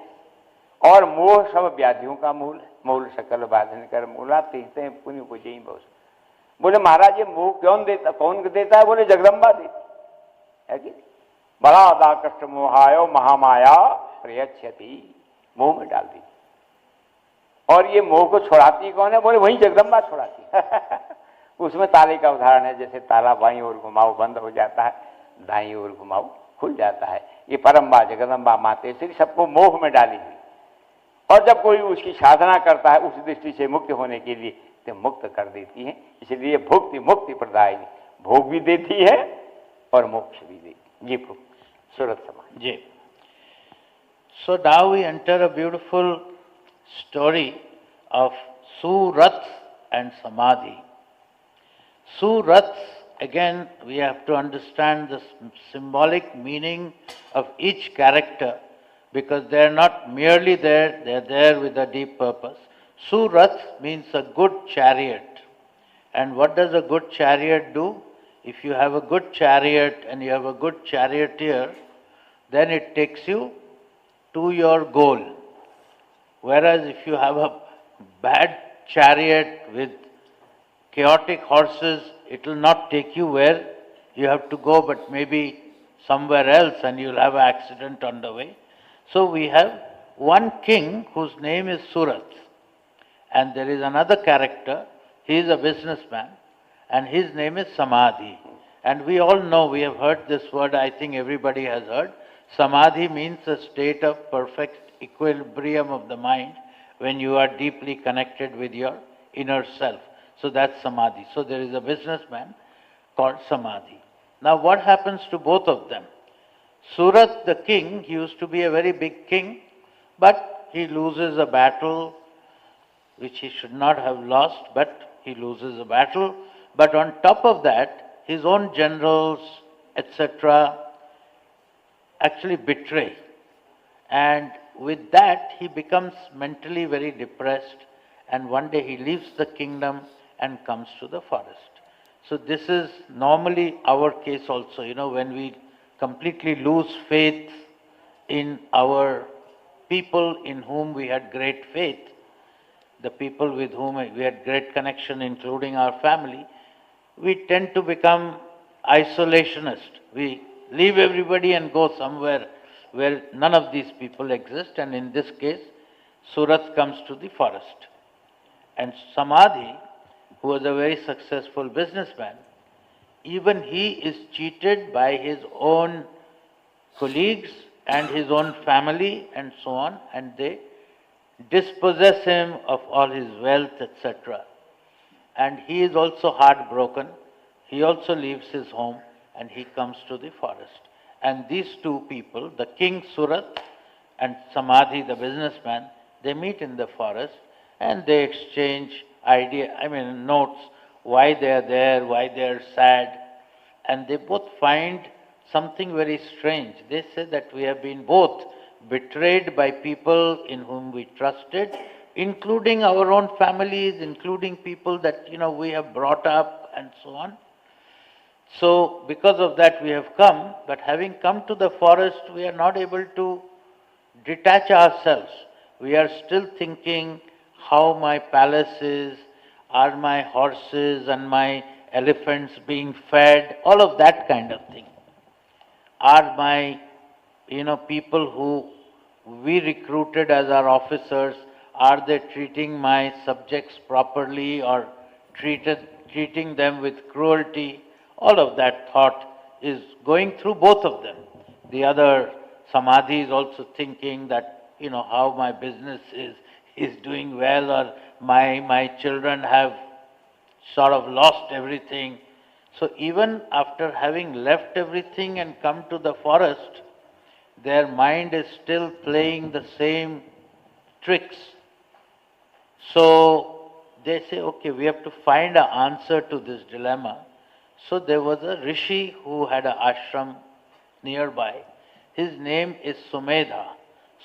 S1: और मोह सब व्याधियों का मूल है। मूल सकल बाधन कर मूला, तीर्थे हैं पुण्य को जई बहुत। बोले महाराज ये मोह कौन देता, कौन देता है? बोले जगदम्बा देती है कि बड़ा अदा कष्ट मोहायो महामाया प्रयच्छति, मोह में डाल दी। और ये मोह को छुड़ाती कौन है? बोले वही जगदम्बा छुड़ाती उसमें ताले का उदाहरण है, जैसे ताला बाईं ओर घुमाओ बंद हो जाता है, दाईं ओर घुमाओ खुल जाता है। ये परम्बा जगदम्बा मातेश्वरी सबको मोह में डाली हुई, और जब कोई उसकी साधना करता है उस दृष्टि से मुक्त होने के लिए तो मुक्त कर देती है। इसलिए भुक्ति मुक्ति प्रदायिनी, भोग भी देती है और मोक्ष भी देती। ये सूरत समाज
S3: जी। So now we enter a beautiful story of Surat and Samadhi. Surat, again, we have to understand the symbolic meaning of each character, because they are not merely there, they are there with a deep purpose. Surat means a good chariot. And what does a good chariot do? If you have a good chariot and you have a good charioteer, then it takes you to your goal. Whereas if you have a bad chariot with chaotic horses, it will not take you where you have to go, but maybe somewhere else, and you'll have an accident on the way. So we have one king whose name is Surat, and there is another character. He is a businessman, and his name is Samadhi. And we all know, we have heard this word, I think everybody has heard. Samadhi means a state of perfect equilibrium of the mind when you are deeply connected with your inner self. So that's Samadhi. So there is a businessman called Samadhi. Now what happens to both of them? Surat, the king, he used to be a very big king, but he loses a battle which he should not have lost, but he loses a battle. But on top of that, his own generals, etc., actually betray. And with that, he becomes mentally very depressed, and one day he leaves the kingdom and comes to the forest. So this is normally our case also, when we completely lose faith in our people in whom we had great faith, the people with whom we had great connection, including our family, we tend to become isolationist. We leave everybody and go somewhere where none of these people exist, and in this case, Surat comes to the forest. And Samadhi, who was a very successful businessman, even he is cheated by his own colleagues and his own family and so on, and they dispossess him of all his wealth, etc. And he is also heartbroken. He also leaves his home and he comes to the forest. And these two people, the king Surat and Samadhi, the businessman, they meet in the forest and they exchange notes, why they are there, why they are sad. And they both find something very strange. They say that we have been both betrayed by people in whom we trusted, including our own families, including people that, we have brought up and so on. So, because of that we have come, but having come to the forest, we are not able to detach ourselves. We are still thinking how my palace is, are my horses and my elephants being fed, all of that kind of thing. Are my, people who we recruited as our officers, are they treating my subjects properly or treating them with cruelty? All of that thought is going through both of them. The other Samadhi is also thinking that, how my business is doing well, or my children have sort of lost everything. So even after having left everything and come to the forest, their mind is still playing the same tricks. So they say, okay, we have to find an answer to this dilemma. So there was a rishi who had an ashram nearby. His name is Sumedha.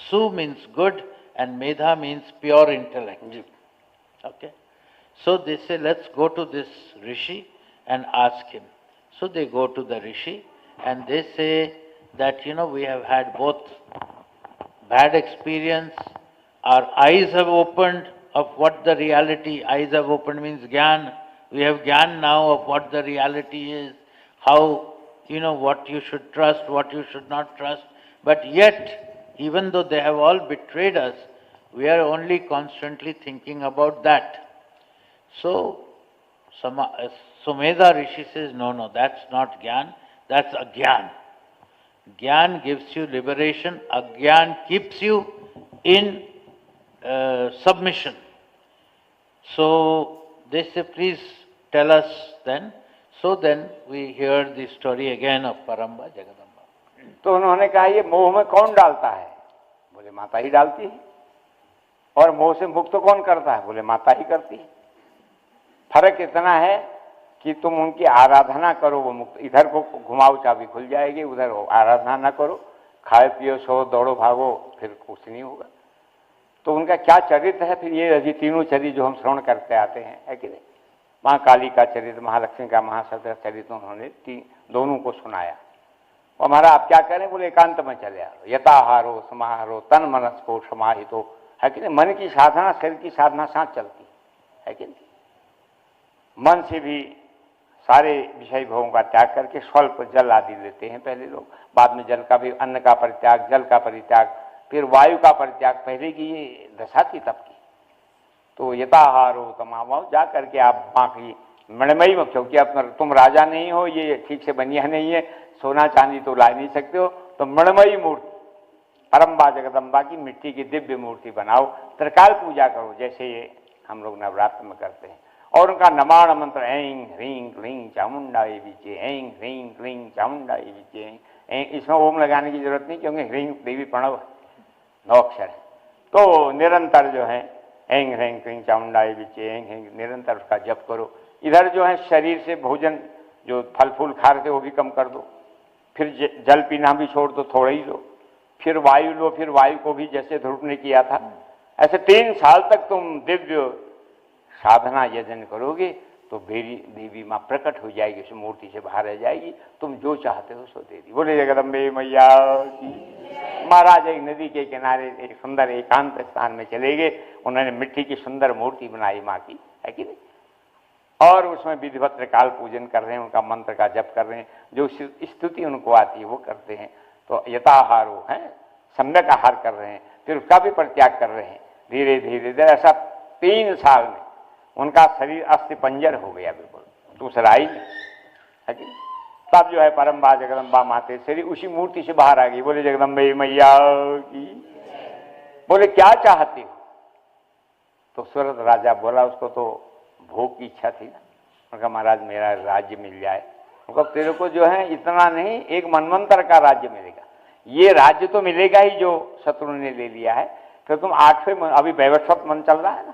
S3: Su means good and Medha means pure intellect. Okay. So they say, let's go to this rishi and ask him. So they go to the rishi and they say that, we have had both bad experience. Our eyes have opened of what the reality, eyes have opened means Gyan. We have Gyan now of what the reality is, how, what you should trust, what you should not trust. But yet, even though they have all betrayed us, we are only constantly thinking about that. So, Sumedha Rishi says, no, that's not Gyan, that's Agyan. Gyan gives you liberation, Agyan keeps you in submission. So, they say, please tell us then. So then we hear the story again of Paramba Jagadamba.
S1: तो उन्होंने कहा, ये मोह में कौन डालता है? बोले माता ही डालती है। और मोह से मुक्त कौन करता है? बोले माता ही करती है। फर्क इतना है कि तुम उनकी आराधना करो वो मुक्त, इधर को घुमाओ चाबी खुल जाएगी, उधर आराधना ना करो, खाए पियो सो दौड़ो भागो, फिर कुछ नहीं होगा। तो उनका क्या चरित्र है फिर, ये अभी तीनों चरित्र जो हम श्रवण करते आते हैं, है कि नहीं। माँ काली का चरित्र, महालक्ष्मी का, महासती चरित्र उन्होंने दोनों को सुनाया। और हमारा आप क्या करें, बोले एकांत में चले आओ, यथाहारो समाहारो तन मनस को समाहितो, है कि नहीं। मन की साधना शरीर की साधना साथ चलती है कि नहीं। मन से भी सारे विषय भोगों का त्याग करके स्वल्प जल आदि लेते हैं पहले लोग, बाद में जल का भी, अन्न का परित्याग, जल का परित्याग, फिर वायु का परित्याग, पहले की ये दशा थी तब की। तो यथाहारो तमाम जा करके आप बाकी मणिमयी में, क्योंकि अब तुम राजा नहीं हो, ये ठीक से बनिया नहीं है, सोना चांदी तो ला नहीं सकते हो, तो मणिमयी मूर्ति परम्बा जगदम्बा की मिट्टी की दिव्य मूर्ति बनाओ, त्रिकाल पूजा करो, जैसे ये हम लोग नवरात्र में करते हैं। और उनका नमाण मंत्र ऐं ह्रीं क्लीं चामुंडाई विचे, ऐं ह्रीं क्लीं चामुंडाई विचे, ऐं, इसमें ओम लगाने की जरूरत नहीं, क्योंकि ह्रीं देवी प्रणव 9 अक्षर है। तो निरंतर जो है ऐं ह्रीं क्लीं चामुंडाई विचे, ऐं ह्रीं, निरंतर उसका जप करो। इधर जो है शरीर से भोजन जो फल फूल खा रहे थे वो भी कम कर दो, फिर जल पीना भी छोड़ दो, थोड़ा ही लो, फिर वायु लो, फिर वायु को भी जैसे ध्रुव ने किया था ऐसे 3 साल तक तुम दिव्य साधना यजन करोगे तो मेरी देवी माँ प्रकट हो जाएगी, उस मूर्ति से बाहर आ जाएगी, तुम जो चाहते हो सो दे दी। बोले जगदम्बे मैया की। महाराज एक नदी के किनारे एक सुंदर एकांत स्थान में चले गए, उन्होंने मिट्टी की सुंदर मूर्ति बनाई माँ की, है कि नहीं। और उसमें विधिवत काल पूजन कर रहे हैं, उनका मंत्र का जप कर रहे हैं, जो स्तुति उनको आती है वो करते हैं। तो यथाहारो है, सम्यक आहार कर रहे हैं, फिर उसका भी परित्याग कर रहे हैं धीरे धीरे धीरे। ऐसा 3 साल में उनका शरीर अस्थि पंजर हो गया, बिल्कुल दूसरा ही नहीं, है कि। तब जो है परम्बा जगदम्बा मातेश्वरी उसी मूर्ति से बाहर आ गई। बोले जगदम्बे मैया की। बोले क्या चाहते हो। तो सूरत राजा बोला, उसको तो भोग की इच्छा थी ना। उनका महाराज मेरा राज्य मिल जाए। उनका तेरे को जो है इतना नहीं, एक मनवंतर का राज्य मिलेगा। ये राज्य तो मिलेगा ही जो शत्रु ने ले लिया है, तो तुम 8वें मन, अभी वैवस्वत मन चल रहा है ना,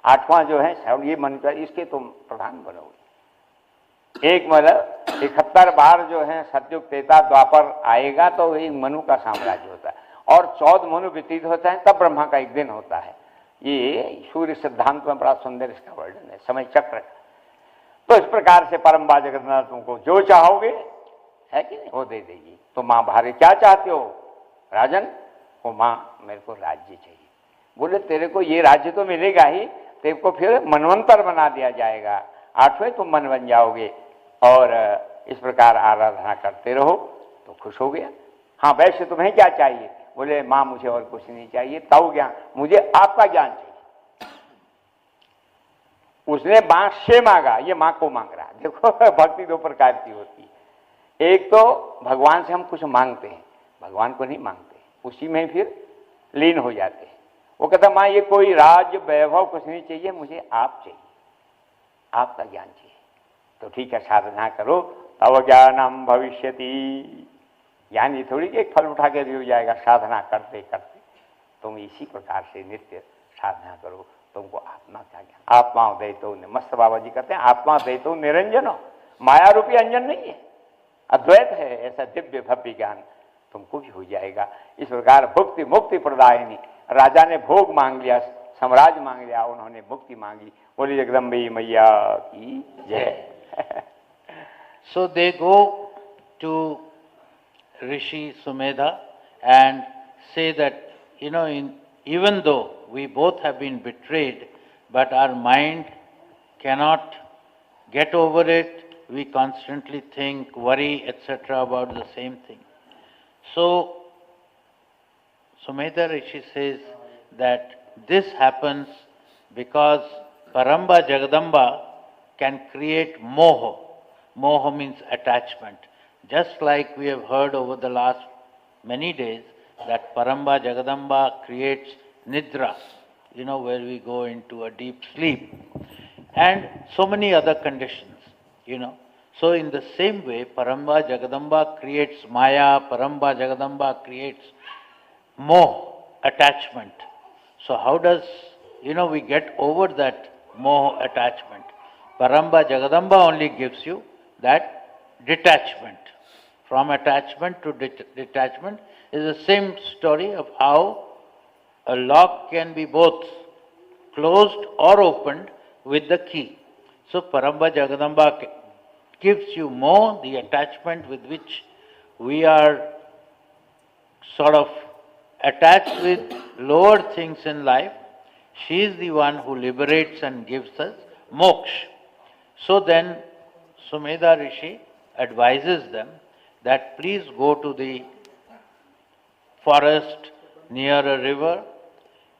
S1: 8वां जो है ये मन का, इसके तुम प्रधान बनोगे। एक मतलब 71 बार जो है सतयुग त्रेता द्वापर आएगा तो एक मनु का साम्राज्य होता है, और 14 मनु व्यतीत होता है, तब ब्रह्मा का एक दिन होता है। ये सूर्य सिद्धांत में बड़ा सुंदर इसका वर्णन है, समय चक्र। तो इस प्रकार से परम्बा जगन्नाथ तुमको जो चाहोगे, है कि नहीं, वो दे देगी। तो माँ भारे क्या चाहते हो राजन। वो माँ मेरे को राज्य चाहिए। बोले तेरे को ये राज्य तो मिलेगा ही, तेरे को फिर मनवंतर बना दिया जाएगा, 8वें तुम मन बन जाओगे, और इस प्रकार आराधना करते रहो। तो खुश हो गया। हाँ वैसे तुम्हें क्या चाहिए। बोले माँ मुझे और कुछ नहीं चाहिए, तव ज्ञान, मुझे आपका ज्ञान चाहिए। उसने माँ से मांगा, ये माँ को मांग रहा। देखो भक्ति 2 प्रकार की होती है। एक तो भगवान से हम कुछ मांगते हैं, भगवान को नहीं मांगते, उसी में फिर लीन हो जाते हैं। वो कहता माँ ये कोई राज्य वैभव कुछ नहीं चाहिए, मुझे आप चाहिए, आपका ज्ञान चाहिए। तो ठीक है साधना करो, तव ज्ञानम भविष्यति। ज्ञान ये थोड़ी एक फल उठा के भी हो जाएगा, साधना करते करते तुम इसी प्रकार से नित्य साधना करो, तुमको आत्मा का ज्ञान। आत्मा उदय तो मस्त बाबा जी कहते हैं आत्मा उदय तो निरंजन हो, माया रूपी अंजन नहीं है, अद्वैत है। ऐसा दिव्य भव्य ज्ञान तुमको भी हो जाएगा। इस प्रकार भुक्ति मुक्ति प्रदायिनी। राजा ने भोग मांग लिया, साम्राज्य मांग लिया, उन्होंने मुक्ति मांगी। बोली जगदम्बे मैया की जय।
S3: So they go to Rishi Sumedha and say that, even though we both have been betrayed, but our mind cannot get over it. We constantly think, worry, etc. about the same thing. So Sumedha Rishi says that this happens because Paramba Jagadamba can create moha. Moha means attachment. Just like we have heard over the last many days that Paramba Jagadamba creates nidra, where we go into a deep sleep, and so many other conditions, So in the same way, Paramba Jagadamba creates maya, Paramba Jagadamba creates moh, attachment. So how does, we get over that moh attachment? Paramba Jagadamba only gives you that detachment. From attachment to detachment is the same story of how a lock can be both closed or opened with the key. So Paramba Jagadamba gives you more the attachment with which we are sort of attached with lower things in life. She is the one who liberates and gives us moksha. So then Sumedha Rishi advises them that please go to the forest near a river,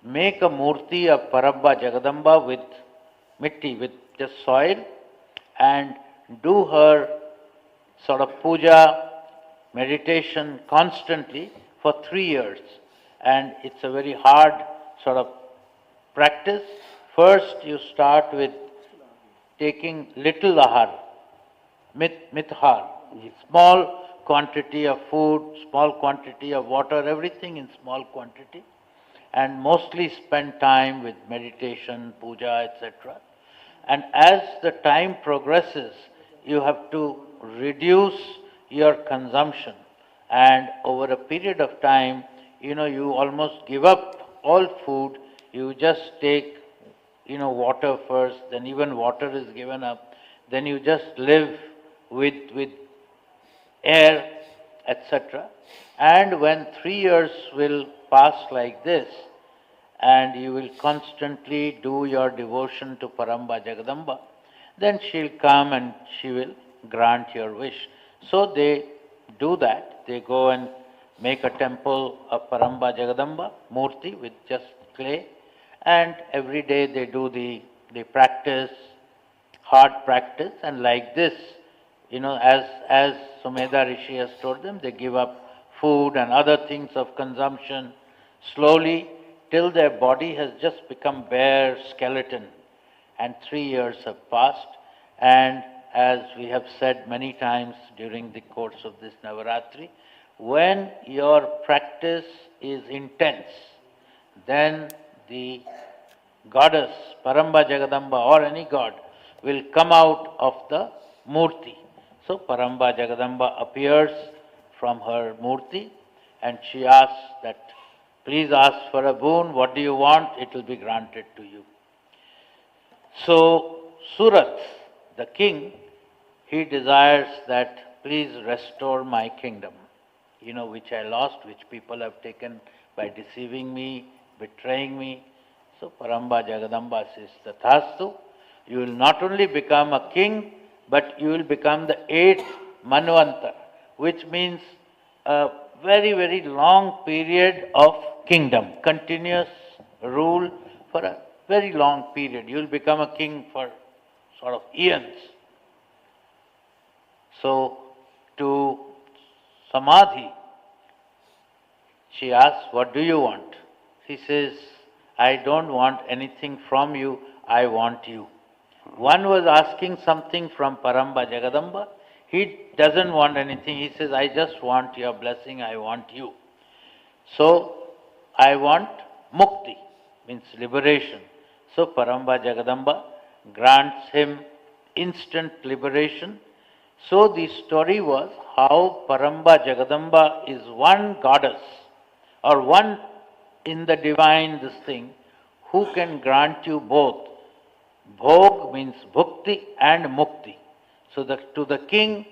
S3: make a murti of Paramba Jagadamba with mitti, with just soil, and do her sort of puja, meditation constantly for 3 years. And it's a very hard sort of practice. First you start with taking little ahar, mithar, small quantity of food, small quantity of water, everything in small quantity, and mostly spend time with meditation, puja, etc. And as the time progresses, you have to reduce your consumption, and over a period of time, you almost give up all food, you just take, water first, then even water is given up, then you just live with air, etc. And when 3 years will pass like this, and you will constantly do your devotion to Paramba Jagadamba, then she'll come and she will grant your wish. So they do that. They go and make a temple of Paramba Jagadamba, Murti, with just clay, and every day they do the practice, hard practice, and like this, as Sumedha Rishi has told them, they give up food and other things of consumption slowly till their body has just become bare skeleton. And 3 years have passed, and as we have said many times during the course of this Navaratri, when your practice is intense, then the goddess, Paramba Jagadamba or any god, will come out of the murti. So Paramba Jagadamba appears from her murti and she asks that, please ask for a boon, what do you want? It will be granted to you. So Surat, the king, he desires that, please restore my kingdom, which I lost, which people have taken by deceiving me, betraying me. So Paramba Jagadamba says, Tathastu, you will not only become a king, but you will become the 8th Manvantar, which means a very, very long period of kingdom, continuous rule for a very long period. You will become a king for sort of eons. So to Samadhi, she asks, what do you want? He says, I don't want anything from you, I want you. One was asking something from Paramba Jagadamba. He doesn't want anything. He says, I just want your blessing, I want you. So, I want mukti, means liberation. So, Paramba Jagadamba grants him instant liberation. So, the story was how Paramba Jagadamba is one goddess, or one in the divine this thing, who can grant you both. Bhog means bhukti and mukti. So to the king,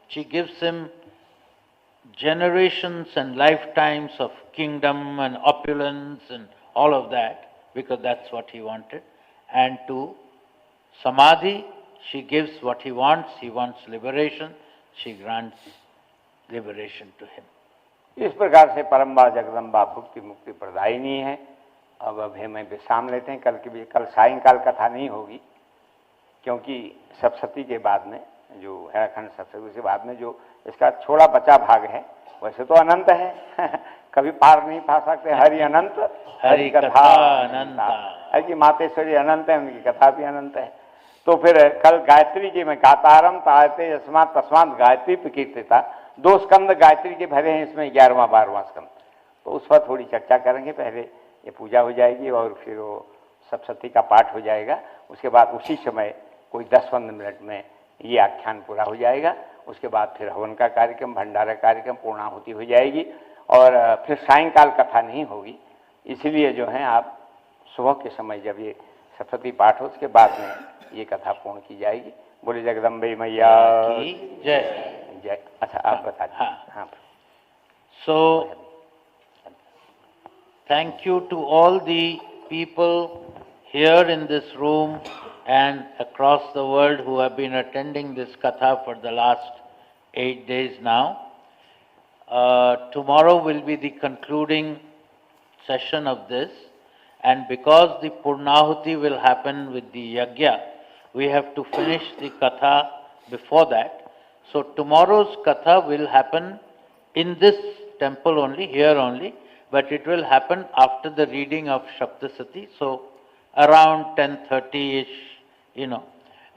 S3: she gives him generations and lifetimes of kingdom and opulence and all of that, because that's what he wanted. And to Samadhi, she gives what he wants liberation, she grants liberation to him.
S1: इस प्रकार से परम्बा जगदम्बा भुक्ति मुक्ति प्रदायिनी है। अब अभी मैं विश्राम लेते हैं, कल सायंकाल कथा नहीं होगी, क्योंकि सप्तशती के बाद में जो हेराखंड सप्तशती के बाद में जो इसका छोड़ा बचा भाग है, वैसे तो अनंत है कभी पार नहीं पा सकते। हरि अनंत हरि कथा अनंत, हरि मातेश्वरी अनंत है, उनकी कथा भी अनंत है। तो फिर कल गायत्री जी में गातारम तायते यस्मात् तस्मात् गायत्री प्रकीर्तिता, 2 स्कंद गायत्री के भरे हैं इसमें, 11वां 12वां स्कंद, तो उस पर थोड़ी चर्चा करेंगे। पहले ये पूजा हो जाएगी और फिर वो सप्तशती का पाठ हो जाएगा, उसके बाद उसी समय कोई 10-15 मिनट में ये आख्यान पूरा हो जाएगा। उसके बाद फिर हवन का कार्यक्रम, भंडारा कार्यक्रम, पूर्णाहुति हो जाएगी और फिर सायंकाल कथा नहीं होगी। इसलिए जो है आप सुबह के समय जब ये सप्तशती पाठ हो उसके बाद में ये कथा पूर्ण की जाएगी। बोले जगदम्बे मैया
S3: की जय।
S1: जय। अच्छा आप बता दीजिए। हाँ।
S3: So, thank you to all the people here in this room and across the world who have been attending this katha for the last 8 days now. Tomorrow will be the concluding session of this, and because the Purnahuti will happen with the Yagya, we have to finish the katha before that. So tomorrow's katha will happen in this temple only, here only, but it will happen after the reading of Saptasati. So around 10:30-ish,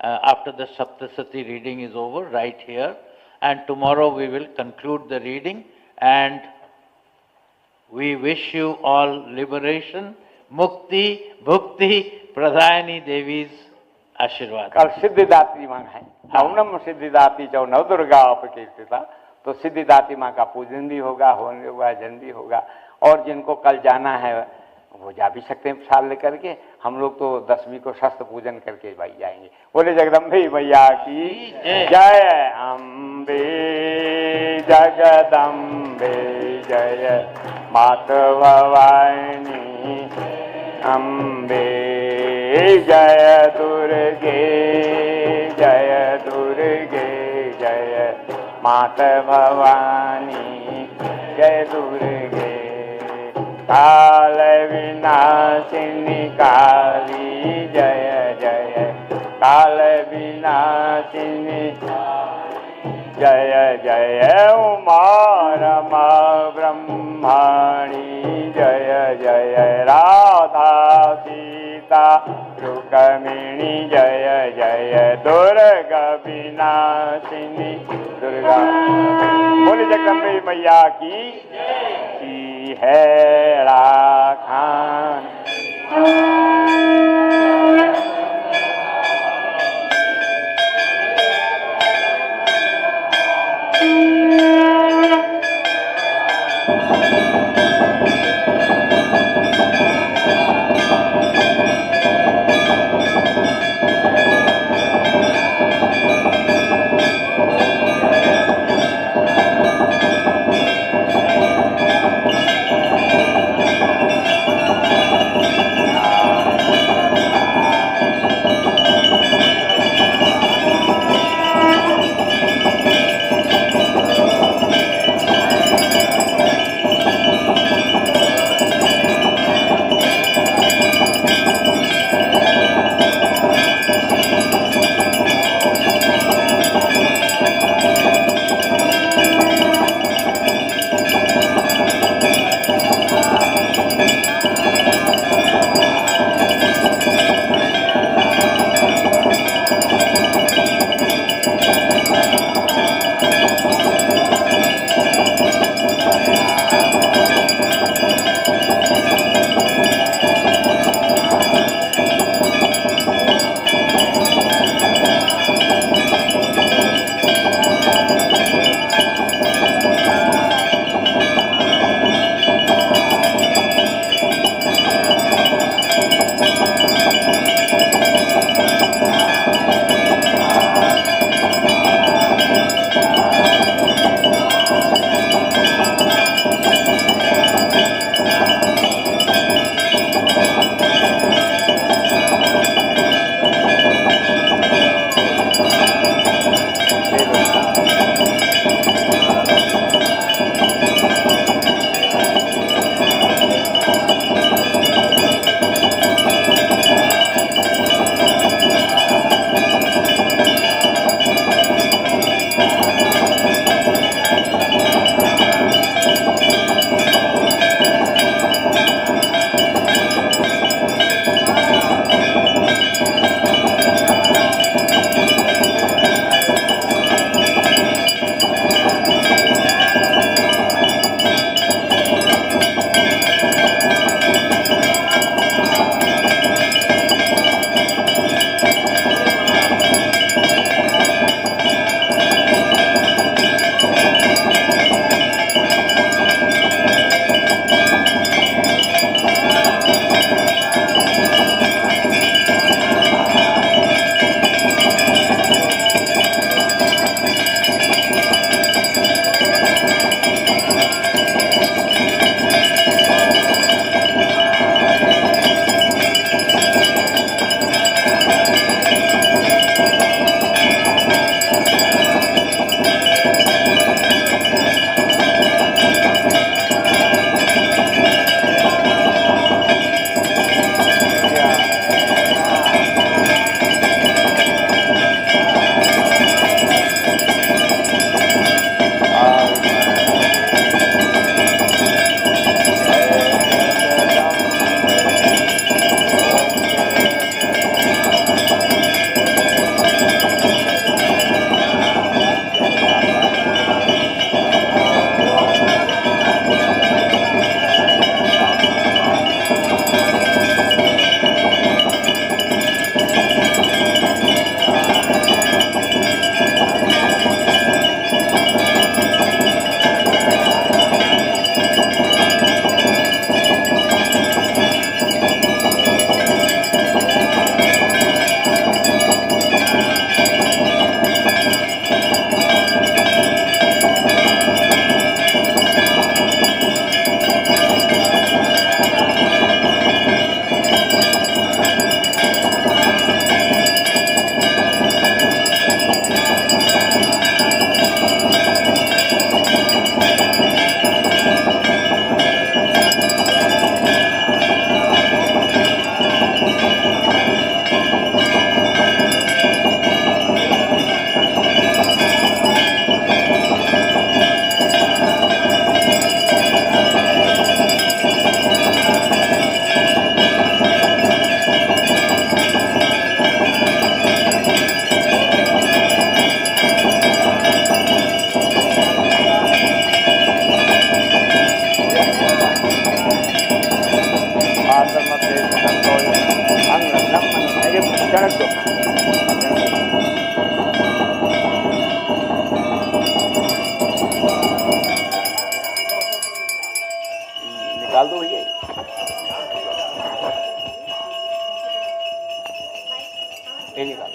S3: after the Saptasati reading is over, right here. And tomorrow we will conclude the reading, and we wish you all liberation, Mukti, Bhukti, Pradayani Devi's आशीर्वाद।
S1: कल सिद्धिदात्री माँ है, नवनम सिद्धिदाती चौ नव दुर्गा अपकीर्तिता, तो सिद्धिदात्री माँ का पूजन भी होगा, हवन भी होगा, जन भी होगा। और जिनको कल जाना है वो जा भी सकते हैं साल लेकर के। हम लोग तो 10वीं को शस्त्र पूजन करके भाई जाएंगे। बोले जगदम्बे मैया की जय। अम्बे जगदम्बे जय, माता भवानी अम्बे जय दुर्गे जय दुर्गे जय, माता भवानी जय दुर्गे। काल विनाशिनी काली जय जय, काल विनाशिनी जय जय, उमा रमा ब्रह्मणी जय जय, राधा सीता रुक्मिणी जय जय, दुर्गा विनाशिनी दुर्गा। बोले जगदम्बे मैया की है राखान। चढ़क दो। निकाल दो भैया। ये निकाल